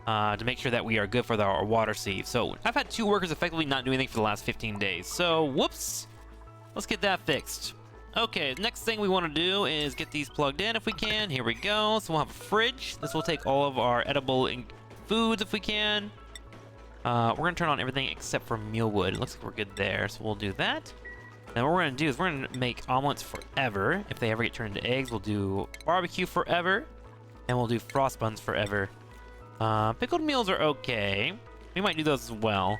To make sure that we are good for our water sieve. So I've had 2 workers effectively not do anything for the last 15 days. So whoops, let's get that fixed. Okay, next thing we want to do is get these plugged in if we can. Here we go. So we'll have a fridge. This will take all of our edible foods if we can. We're gonna turn on everything except for mealwood. It looks like we're good there, so we'll do that. Now what we're gonna do is we're gonna make omelets forever. If they ever get turned into eggs, we'll do barbecue forever, and we'll do frost buns forever. Pickled meals are okay. We might do those as well.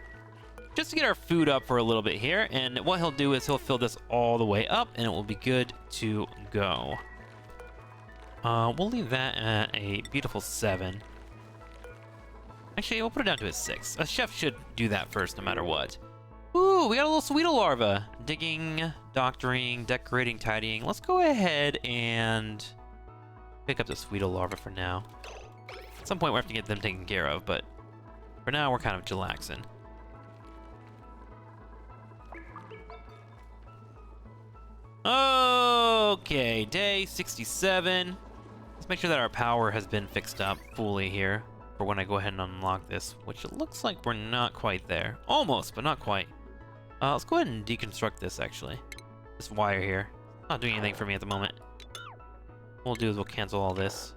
Just to get our food up for a little bit here. And what he'll do is he'll fill this all the way up and it will be good to go. We'll leave that at a beautiful 7. Actually, we'll put it down to a 6. A chef should do that first no matter what. Ooh, we got a little Sweetle larva. Digging, doctoring, decorating, tidying. Let's go ahead and pick up the Sweetle larva for now. At some point, we have to get them taken care of, but for now, we're kind of chillaxing. Okay, day 67. Let's make sure that our power has been fixed up fully here for when I go ahead and unlock this, which it looks like we're not quite there. Almost, but not quite. Let's go ahead and deconstruct this, actually. This wire here. Not doing anything for me at the moment. What we'll do is we'll cancel all this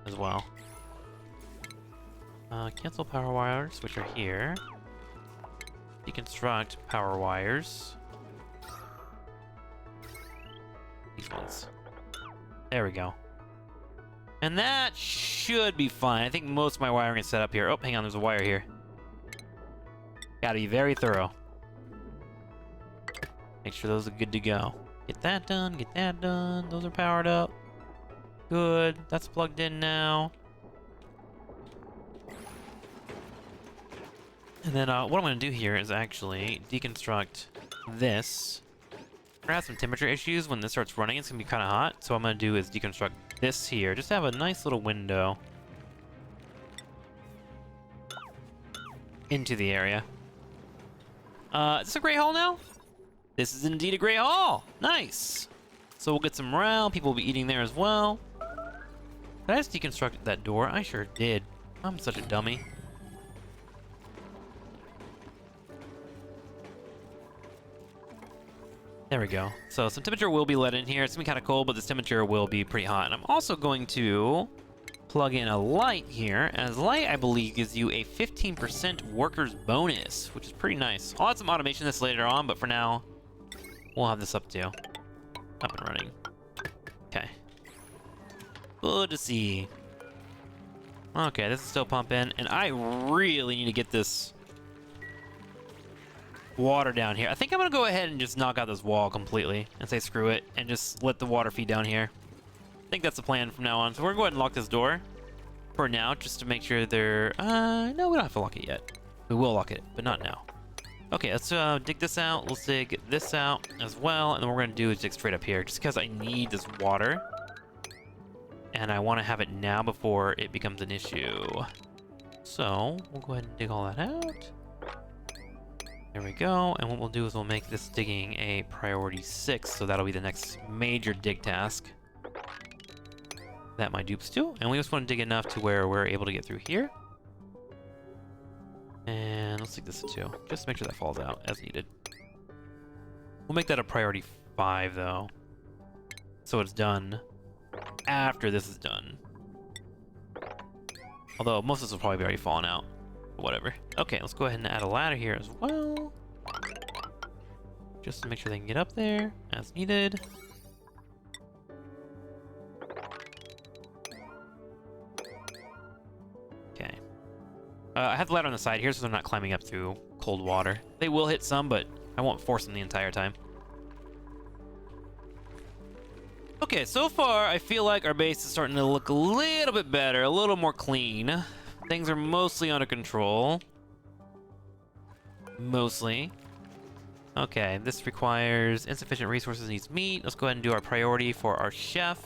as well. Cancel power wires, which are here. Deconstruct power wires. These ones. There we go. And that should be fine. I think most of my wiring is set up here. Oh, hang on, there's a wire here. Gotta be very thorough. Make sure those are good to go. Get that done, get that done. Those are powered up. Good, that's plugged in now. And then what I'm going to do here is actually deconstruct this. We're going to have some temperature issues when this starts running. It's going to be kind of hot. So what I'm going to do is deconstruct this here. Just to have a nice little window into the area. Is this a gray hall now? This is indeed a gray hall. Nice. So we'll get some morale. People will be eating there as well. Did I just deconstruct that door? I sure did. I'm such a dummy. There we go. So some temperature will be let in here. It's gonna be kind of cold, but this temperature will be pretty hot. And I'm also going to plug in a light here, as light, I believe, gives you a 15% workers bonus, which is pretty nice. I'll add some automation this later on, but for now, we'll have this up and running. Okay. Good to see. Okay, this is still pumping, and I really need to get this water down here. I think I'm gonna go ahead and just knock out this wall completely and say screw it and just let the water feed down here. I think that's the plan from now on. So we're gonna go ahead and lock this door for now, just to make sure they're no, we don't have to lock it yet. We will lock it, but not now. Okay, let's dig this out. Let's dig this out as well, and then what we're gonna do is dig straight up here just because I need this water and I want to have it now before it becomes an issue. So we'll go ahead and dig all that out. There we go, and what we'll do is we'll make this digging a priority 6, so that'll be the next major dig task that my dupes do. And we just want to dig enough to where we're able to get through here. And let's dig this too, just to make sure that falls out as needed. We'll make that a priority 5 though, so it's done after this is done. Although most of this will probably be already fallen out. Whatever. Okay, let's go ahead and add a ladder here as well. Just to make sure they can get up there as needed. Okay. I have the ladder on the side here so they're not climbing up through cold water. They will hit some, but I won't force them the entire time. Okay, so far I feel like our base is starting to look a little bit better, a little more clean. Things are mostly under control. mostly. Okay, this requires insufficient resources, needs meat. Let's go ahead and do our priority for our chef,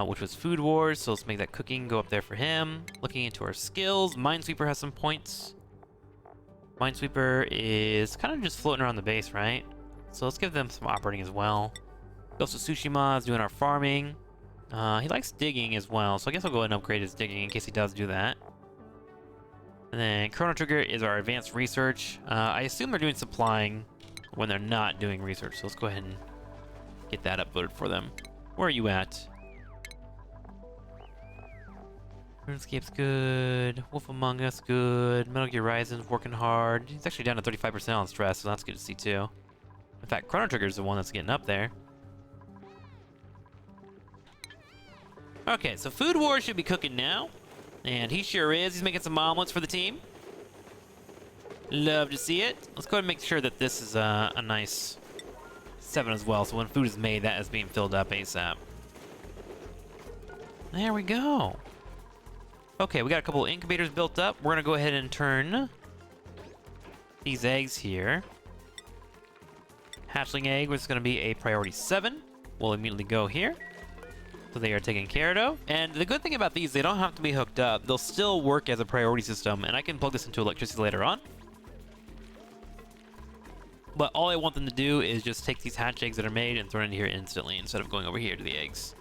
which was Food Wars, so let's make that cooking go up there for him. Looking into our skills, Minesweeper has some points. Minesweeper is kind of just floating around the base, right? So let's give them some operating as well. Ghost of Tsushima is doing our farming. He likes digging as well, so I guess I'll go ahead and upgrade his digging in case he does do that. And then Chrono Trigger is our advanced research. I assume they're doing supplying when they're not doing research, so let's go ahead and get that upvoted for them. Where are you at? RuneScape's good. Wolf Among Us, good. Metal Gear Risen's working hard. He's actually down to 35% on stress, so that's good to see too. In fact, Chrono Trigger's the one that's getting up there. Okay, so Food Wars should be cooking now. And he sure is. He's making some omelets for the team. Love to see it. Let's go ahead and make sure that this is a nice 7 as well. So when food is made, that is being filled up ASAP. There we go. Okay, we got a couple of incubators built up. We're going to go ahead and turn these eggs here. Hatchling egg was going to be a priority 7. We'll immediately go here. So they are taken care of. And the good thing about these, they don't have to be hooked up. They'll still work as a priority system, and I can plug this into electricity later on. But all I want them to do is just take these hatch eggs that are made and throw it in here instantly instead of going over here to the eggs.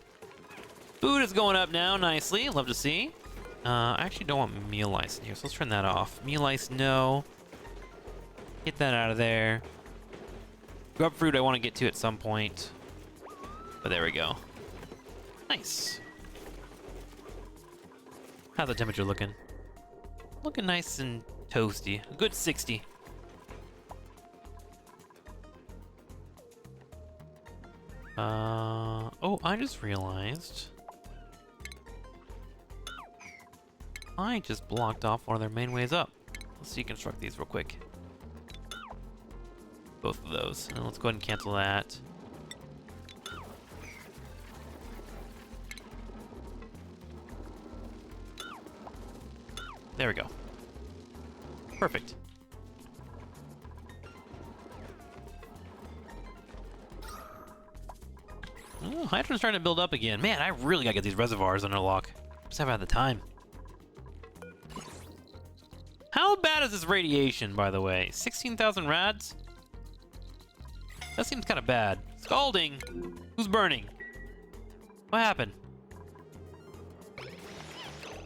Food is going up now nicely. Love to see. I actually don't want meal ice in here, so let's turn that off. Meal ice, no. Get that out of there. Grub fruit I want to get to at some point. But there we go. Nice. How's the temperature looking? Looking nice and toasty. A good 60. Oh, I just realized I just blocked off one of their main ways up. Let's deconstruct these real quick. Both of those. And let's go ahead and cancel that. There we go. Perfect. Oh, hydrogen's starting to build up again. Man, I really gotta get these reservoirs under lock. Just haven't had the time. How bad is this radiation, by the way? 16,000 rads? That seems kind of bad. Scalding! Who's burning? What happened?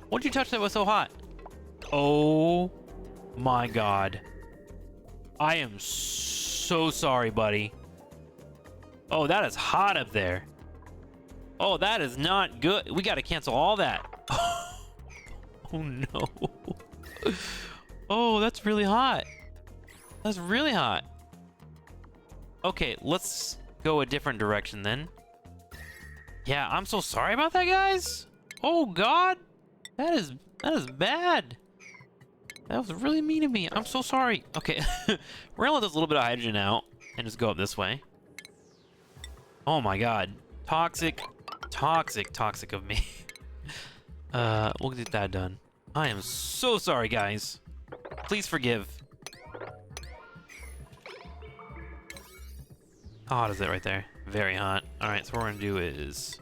What'd you touch that was so hot? Oh my god. I am so sorry, buddy. Oh, that is hot up there. Oh, that is not good. We gotta cancel all that. Oh no. Oh, that's really hot. That's really hot. Okay, let's go a different direction then. Yeah, I'm so sorry about that, guys. Oh god. That is bad. That was really mean of me. I'm so sorry. Okay, we're gonna let this little bit of hydrogen out and just go up this way. Oh my god. Toxic of me. We'll get that done. I am so sorry, guys. Please forgive. How hot is it right there? Very hot. Alright, so what we're gonna do is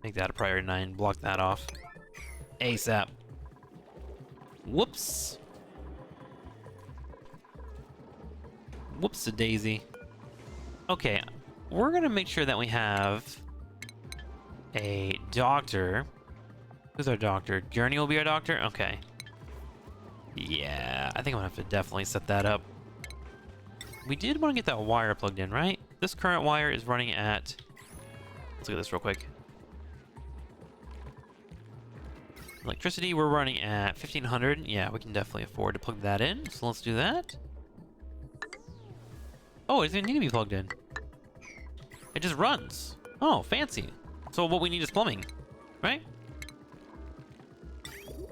make that a priority 9, block that off. ASAP. Whoops. Whoops-a-daisy. Okay, we're gonna make sure that we have a doctor. Who's our doctor? Journey will be our doctor? Okay. Yeah, I think I'm gonna have to definitely set that up. We did want to get that wire plugged in, right? This current wire is running at... Let's look at this real quick. Electricity, we're running at 1500. Yeah, we can definitely afford to plug that in. So let's do that. Oh, it doesn't even need to be plugged in. It just runs. Oh, fancy. So what we need is plumbing, right?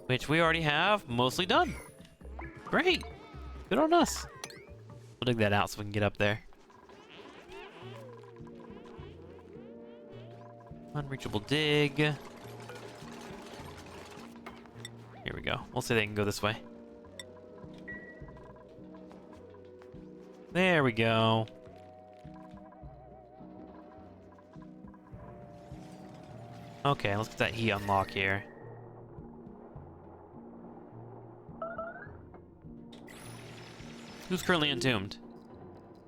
Which we already have mostly done. Great. Good on us. We'll dig that out so we can get up there. Unreachable dig. Here we go. We'll say they can go this way. There we go. Okay, let's get that heat unlock here. Who's currently entombed?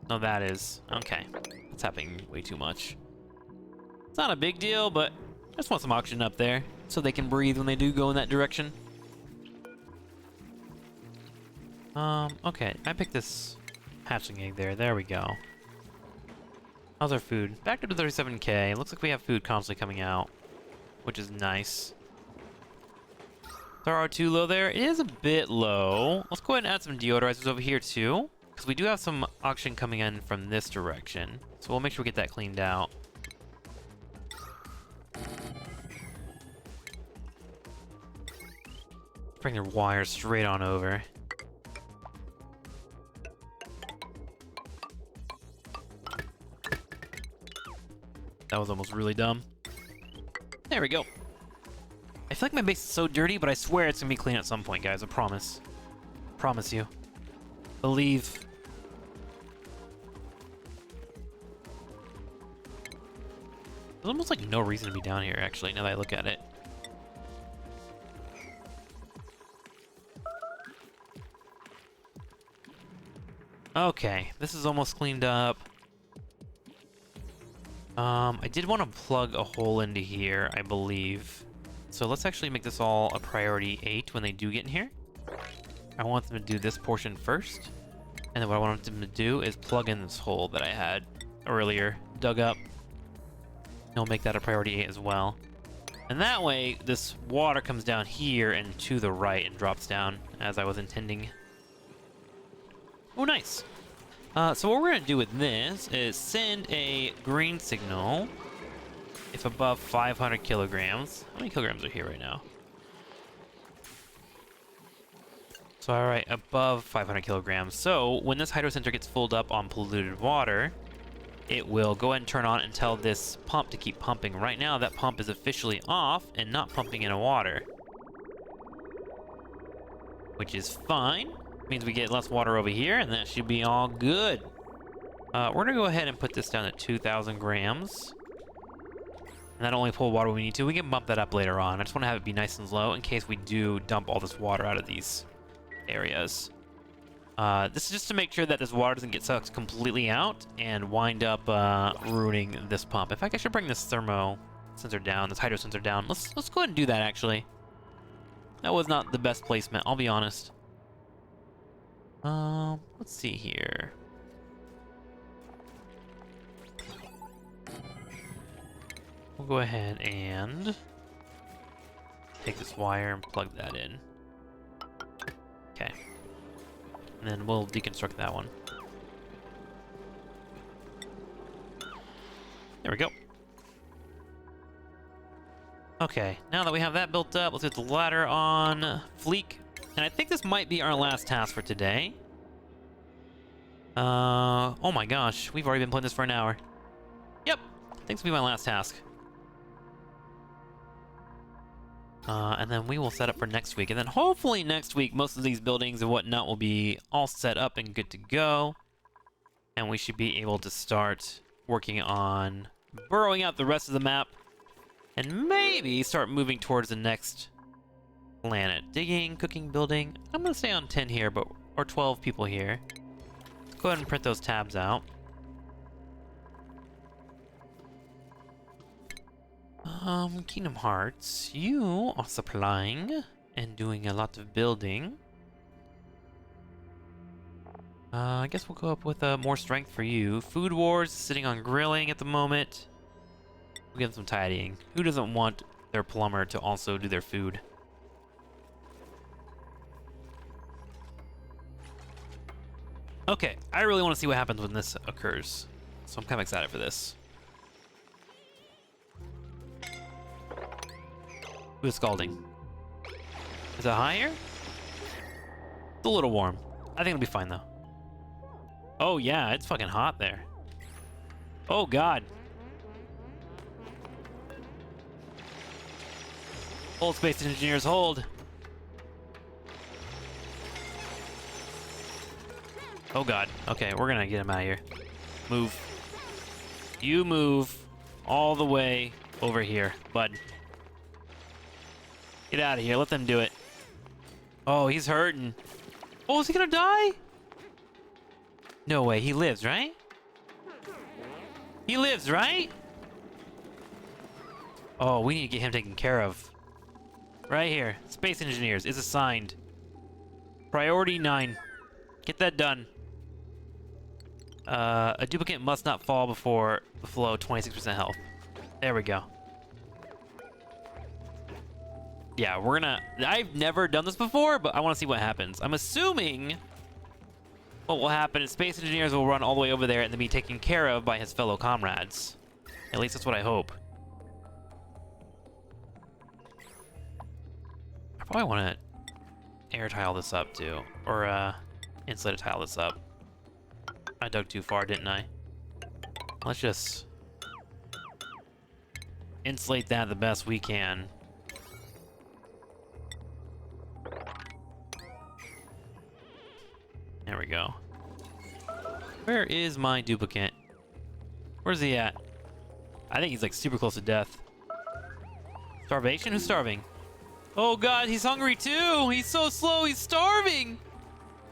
No, that is. Okay. That's happening way too much. It's not a big deal, but I just want some oxygen up there so they can breathe when they do go in that direction. Okay. I picked this hatchling egg there. There we go. How's our food? Back up to 37k. Looks like we have food constantly coming out, which is nice. Is our R2 low there? It is a bit low. Let's go ahead and add some deodorizers over here too, because we do have some oxygen coming in from this direction. So we'll make sure we get that cleaned out. Bring their wires straight on over. That was almost really dumb. There we go. I feel like my base is so dirty, but I swear it's gonna be clean at some point, guys. I promise. Promise you. Believe. There's almost like no reason to be down here, actually, now that I look at it. Okay, this is almost cleaned up. I did want to plug a hole into here, I believe. So let's actually make this all a priority 8 when they do get in here. I want them to do this portion first. And then what I want them to do is plug in this hole that I had earlier, dug up. And we'll make that a priority 8 as well. And that way, this water comes down here and to the right and drops down as I was intending. Oh, nice. So what we're going to do with this is send a green signal if above 500 kilograms. How many kilograms are here right now? So, all right, above 500 kilograms. So when this hydro center gets filled up on polluted water, it will go ahead and turn on and tell this pump to keep pumping. Right now, that pump is officially off and not pumping any water, which is fine. Means we get less water over here, and that should be all good. We're gonna go ahead and put this down at 2,000 grams. And that'll only pull water when we need to. We can bump that up later on. I just want to have it be nice and low in case we do dump all this water out of these areas. This is just to make sure that this water doesn't get sucked completely out and wind up ruining this pump. In fact, I should bring this thermo sensor down, this hydro sensor down. Let's go ahead and do that, actually. That was not the best placement, I'll be honest. Let's see here. We'll go ahead and take this wire and plug that in. Okay. And then we'll deconstruct that one. There we go. Okay, now that we have that built up, let's get the ladder on fleek. And I think this might be our last task for today. Oh my gosh, we've already been playing this for an hour. Yep, I think this will be my last task. And then we will set up for next week. And then hopefully next week, most of these buildings and whatnot will be all set up and good to go. And we should be able to start working on burrowing out the rest of the map. And maybe start moving towards the next planet. Digging, cooking, building. I'm gonna stay on 10 here, or 12 people here. Let's go ahead and print those tabs out. Kingdom Hearts, you are supplying and doing a lot of building. I guess we'll go up with more strength for you. Food Wars, sitting on grilling at the moment. We'll give them some tidying. Who doesn't want their plumber to also do their food? Okay, I really want to see what happens when this occurs. So I'm kind of excited for this. Who's scalding? Is it higher? It's a little warm. I think it'll be fine though. Oh yeah, it's fucking hot there. Oh god. Hold, Space Engineers, hold. Oh god. Okay, we're gonna get him out of here. Move. You move all the way over here, bud. Get out of here. Let them do it. Oh, he's hurting. Oh, is he gonna die? No way. He lives, right? He lives, right? Oh, we need to get him taken care of. Right here. Space Engineers is assigned. Priority 9. Get that done. A duplicate must not fall before the flow, 26% health. There we go. Yeah, we're gonna... I've never done this before, but I want to see what happens. I'm assuming what will happen is Space Engineers will run all the way over there and then be taken care of by his fellow comrades. At least that's what I hope. I probably want to air tile this up too, or insulated tile this up. I dug too far, didn't I? Let's just insulate that the best we can. There we go. Where is my duplicate? Where's he at? I think he's like super close to death. Starvation? Who's starving? Oh god, he's hungry too! He's so slow, he's starving!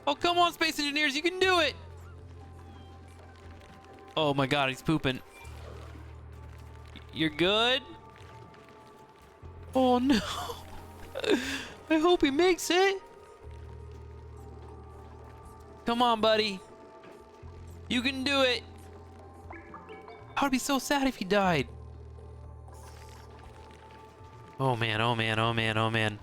Oh, come on, Space Engineers, you can do it! Oh my god, he's pooping. You're good? Oh no. I hope he makes it. Come on, buddy. You can do it. I would be so sad if he died. Oh man, oh man, oh man, oh man.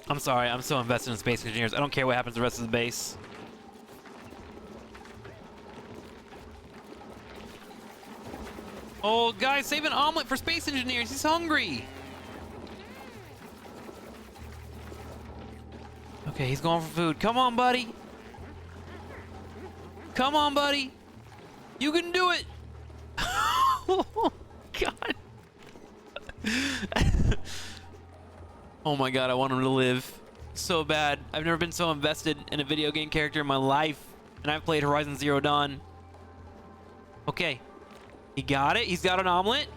I'm sorry, I'm so invested in Space Engineers. I don't care what happens to the rest of the base. Oh, guys, save an omelet for Space Engineers. He's hungry. Okay, he's going for food. Come on, buddy. Come on, buddy. You can do it. Oh, God. Oh my god, I want him to live so bad. I've never been so invested in a video game character in my life, and I've played Horizon Zero Dawn. Okay, he got it. He's got an omelet.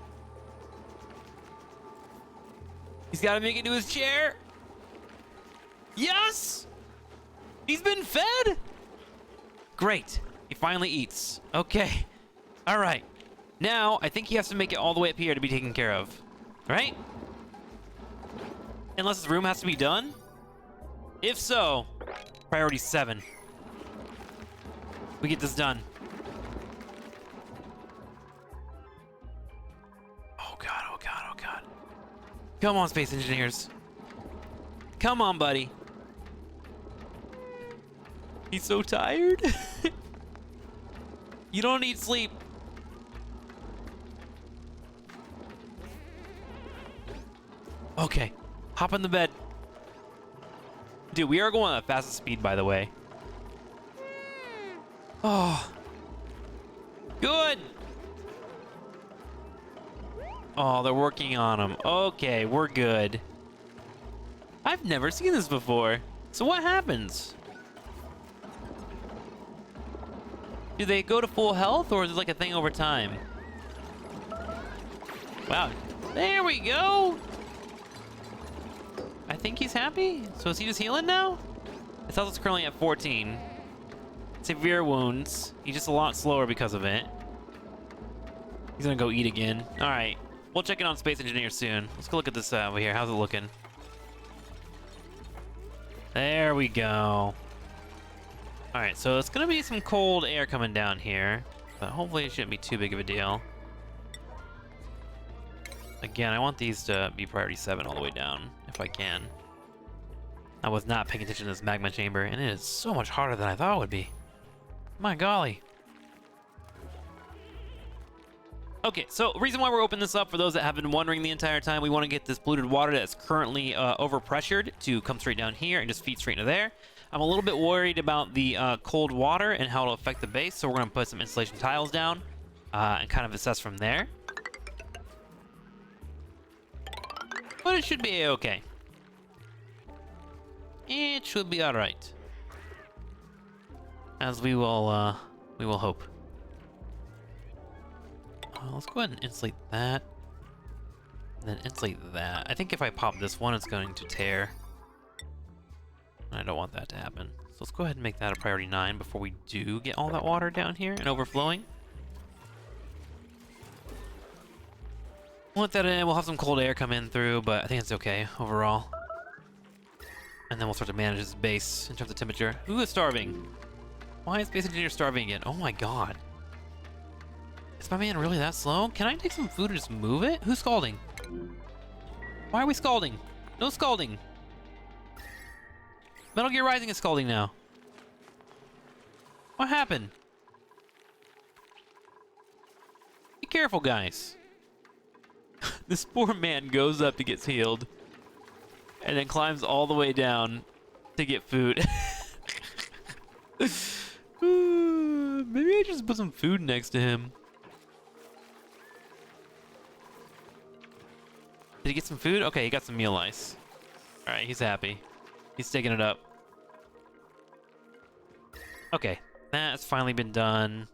He's got to make it to his chair. Yes! He's been fed? Great. He finally eats. Okay. All right. Now, I think he has to make it all the way up here to be taken care of. Right? Unless his room has to be done? If so, priority 7. We get this done. Oh god, oh god, oh god. Come on, Space Engineers. Come on, buddy. He's so tired. You don't need sleep. Okay. Hop in the bed. Dude, we are going at the fastest speed, by the way. Oh. Good. Oh, they're working on him. Okay, we're good. I've never seen this before. So what happens? Do they go to full health, or is it like a thing over time? Wow. There we go. I think he's happy. So is he just healing now? His health is currently at 14. Severe wounds. He's just a lot slower because of it. He's gonna go eat again. All right. We'll check in on Space Engineer soon. Let's go look at this over here. How's it looking? There we go. All right, so it's gonna be some cold air coming down here, but hopefully it shouldn't be too big of a deal. Again, I want these to be priority 7 all the way down, if I can. I was not paying attention to this magma chamber, and it is so much harder than I thought it would be. My golly. Okay, so the reason why we're opening this up, for those that have been wondering the entire time, we want to get this polluted water that's currently overpressured to come straight down here and just feed straight into there. I'm a little bit worried about the cold water and how it'll affect the base, so we're going to put some insulation tiles down and kind of assess from there. But it should be okay. it should be alright. As we will hope. Let's go ahead and insulate that. And then insulate that. I think if I pop this one, it's going to tear. I don't want that to happen. So let's go ahead and make that a priority 9 before we do get all that water down here and overflowing. We'll let that in. We'll have some cold air come in through, but I think it's okay overall. And then we'll start to manage this base in terms of temperature. Who is starving? Why is Base Engineer starving again? Oh my god. Is my man really that slow? Can I take some food and just move it? Who's scalding? Why are we scalding? No scalding. Metal Gear Rising is scalding now. What happened? Be careful, guys. This poor man goes up to get healed and then climbs all the way down to get food. Maybe I just put some food next to him. Did he get some food? Okay, he got some meal ice. Alright, he's happy. He's taking it up. Okay, that's finally been done.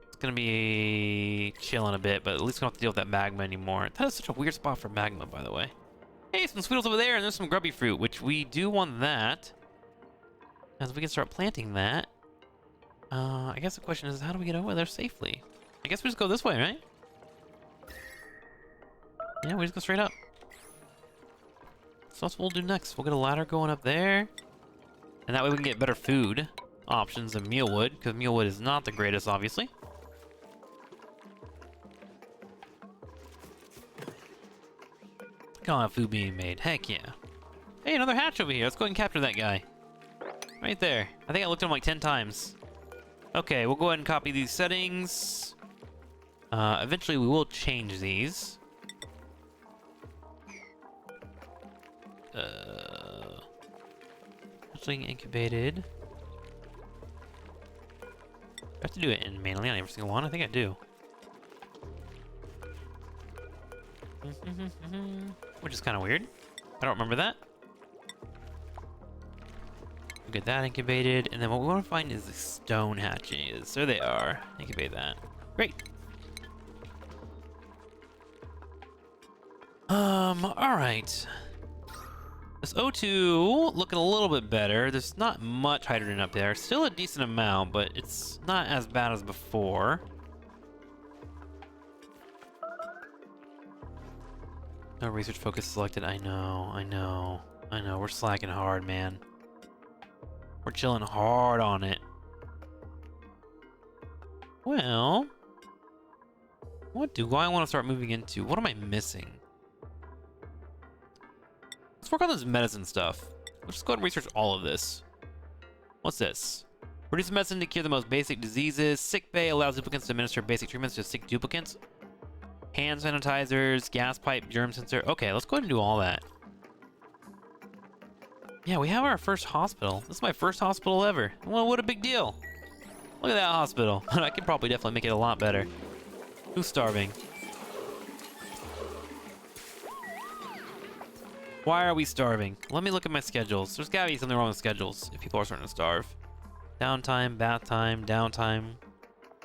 It's gonna be chilling a bit, but at least we don't have to deal with that magma anymore. That is such a weird spot for magma, by the way. Hey, some sweetles over there, and there's some grubby fruit, which we do want that. As we can start planting that. I guess the question is, how do we get over there safely? I guess we just go this way, right? Yeah, we just go straight up. So that's what we'll do next. We'll get a ladder going up there. And that way we can get better food options than mealwood, because mealwood is not the greatest, obviously. Can't have food being made. Heck yeah. Hey, another hatch over here. Let's go ahead and capture that guy. Right there. I think I looked at him like 10 times. Okay, we'll go ahead and copy these settings. Eventually we will change these. Actually incubated. I have to do it in manually on every single one. I think I do. Which is kind of weird. I don't remember that. We'll get that incubated, and then what we want to find is the stone hatches. There they are. Incubate that. Great. Alright. This O2 looking a little bit better. There's not much hydrogen up there. Still a decent amount, but it's not as bad as before. No research focus selected. I know. We're slacking hard, man. We're chilling hard on it. Well, what do I want to start moving into? What am I missing? Let's work on this medicine stuff. Let's just go ahead and research all of this. What's this? Produce medicine to cure the most basic diseases. Sick bay allows duplicants to administer basic treatments to sick duplicants. Hand sanitizers, gas pipe, germ sensor. Okay, let's go ahead and do all that. Yeah, we have our first hospital. This is my first hospital ever. Well, what a big deal. Look at that hospital. I could probably definitely make it a lot better. Who's starving? Why are we starving? Let me look at my schedules. There's gotta be something wrong with schedules if people are starting to starve. Downtime, bath time, downtime.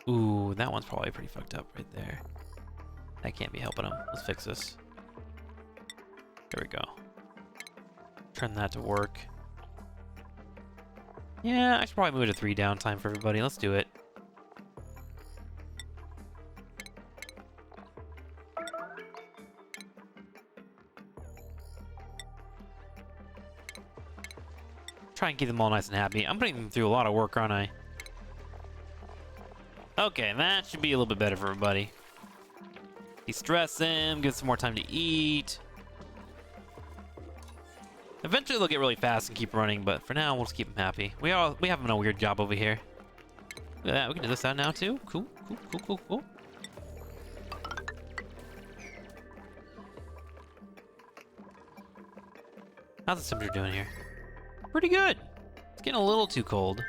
Ooh, that one's probably pretty fucked up right there. That can't be helping them. Let's fix this. There we go. Turn that to work. Yeah, I should probably move it to 3 downtime for everybody. Let's do it. Try and keep them all nice and happy. I'm putting them through a lot of work, aren't I? Okay, that should be a little bit better for everybody. De-stress them, give some more time to eat. Eventually they'll get really fast and keep running, but for now we'll just keep them happy. We have them a weird job over here. Look at that, we can do this out now too. Cool. How's the temperature doing here? Pretty good. It's getting a little too cold.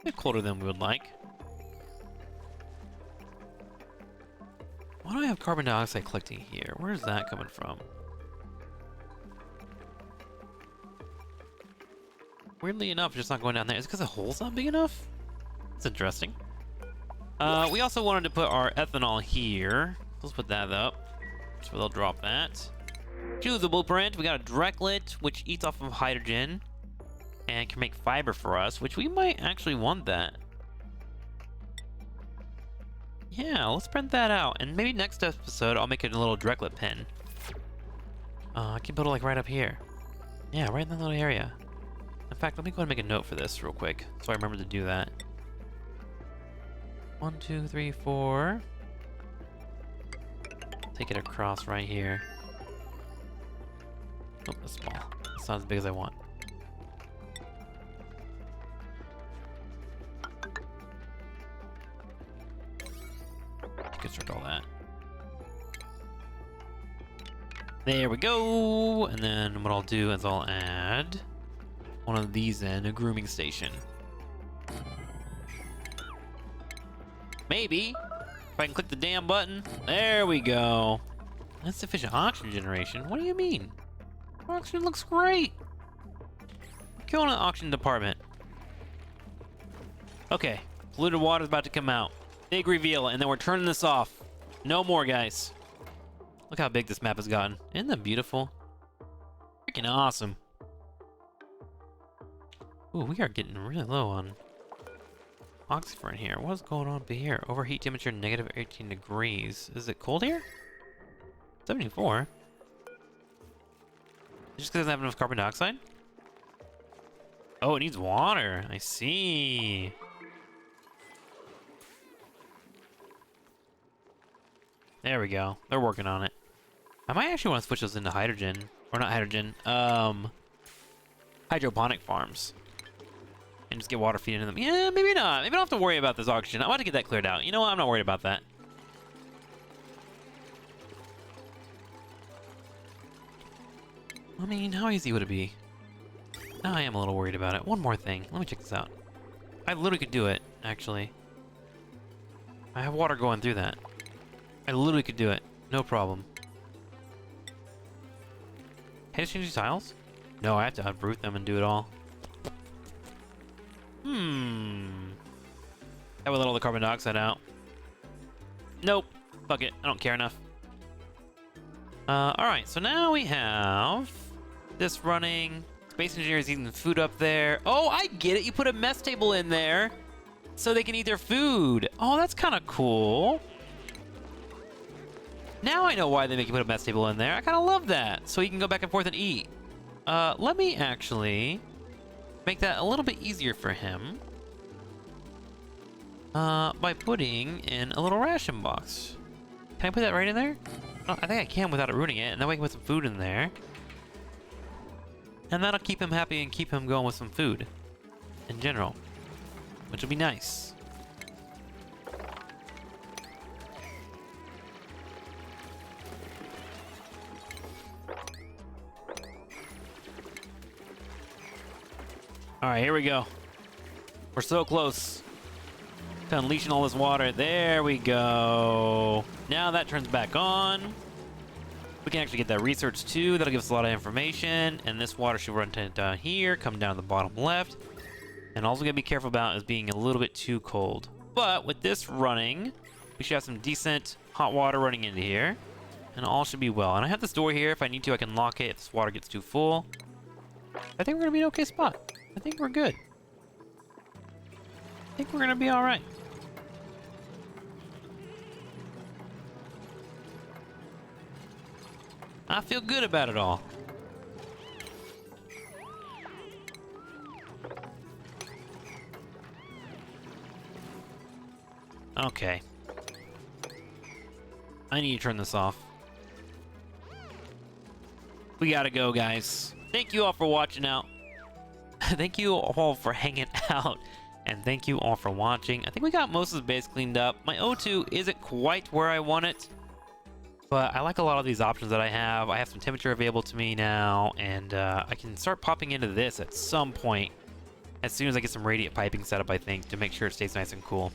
A bit colder than we would like. Why do I have carbon dioxide collecting here? Where is that coming from? Why do I have carbon dioxide collecting here? Where is that coming from? Weirdly enough, just not going down there. Is it because the hole's not big enough? That's interesting. We also wanted to put our ethanol here. Let's put that up. So they'll drop that. Choose the blueprint. We got a directlet, which eats off of hydrogen and can make fiber for us, which we might actually want that. Yeah, let's print that out. And maybe next episode, I'll make it a little directlet pen. I can build it like right up here. Yeah, right in that little area. In fact, let me go ahead and make a note for this real quick so I remember to do that. 1, 2, 3, 4. Take it across right here. Oh, that's small. It's not as big as I want. Construct all that. There we go. And then what I'll do is I'll add one of these in, a grooming station. Maybe if I can click the damn button. There we go. That's sufficient oxygen generation. What do you mean? Oxygen looks great. Killing an oxygen department. Okay, polluted water is about to come out. Big reveal, and then we're turning this off. No more, guys. Look how big this map has gotten. Isn't that beautiful? Freaking awesome. Ooh, we are getting really low on oxygen here. What's going on up here? Overheat temperature negative 18 degrees. Is it cold here? 74. Just because it doesn't have enough carbon dioxide? Oh, it needs water. I see. There we go. They're working on it. I might actually want to switch those into hydrogen. Or not hydrogen. Hydroponic farms. And just get water feed into them. Yeah, maybe not. Maybe I don't have to worry about this oxygen. I want to get that cleared out. You know what? I'm not worried about that. I mean, how easy would it be? Now I am a little worried about it. One more thing. Let me check this out. I literally could do it, actually. I have water going through that. I literally could do it. No problem. Can I change these tiles? No, I have to uproot them and do it all. That would let all the carbon dioxide out. Nope. Fuck it. I don't care enough. Alright, so now we have this running. Space engineers eating the food up there. Oh, I get it. You put a mess table in there so they can eat their food. Oh, that's kind of cool. Now I know why they make you put a mess table in there. I kind of love that. So you can go back and forth and eat. Let me actually make that a little bit easier for him. By putting in a little ration box. Can I put that right in there? Oh, I think I can without it ruining it. And then we can put some food in there. And that'll keep him happy and keep him going with some food. In general. Which will be nice. Alright, here we go. We're so close to unleashing all this water. There we go. Now that turns back on. We can actually get that research too. That'll give us a lot of information. And this water should run down here, come down the bottom left. And all we gotta be careful about is being a little bit too cold. But with this running, we should have some decent hot water running into here. And all should be well. And I have this door here. If I need to, I can lock it if this water gets too full. I think we're gonna be in an okay spot. I think we're good. I think we're gonna be all right. I feel good about it all. Okay. I need to turn this off. We gotta go, guys. Thank you all for watching out. Thank you all for hanging out. And thank you all for watching. I think we got most of the base cleaned up. My O2 isn't quite where I want it. But I like a lot of these options that I have. I have some temperature available to me now. And I can start popping into this at some point. As soon as I get some radiant piping set up, I think, to make sure it stays nice and cool.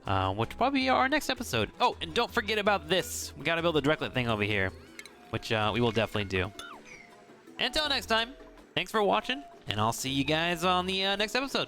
Which will probably be our next episode. Oh, and don't forget about this. We gotta build a directlet thing over here. Which we will definitely do. Until next time, thanks for watching. And I'll see you guys on the next episode.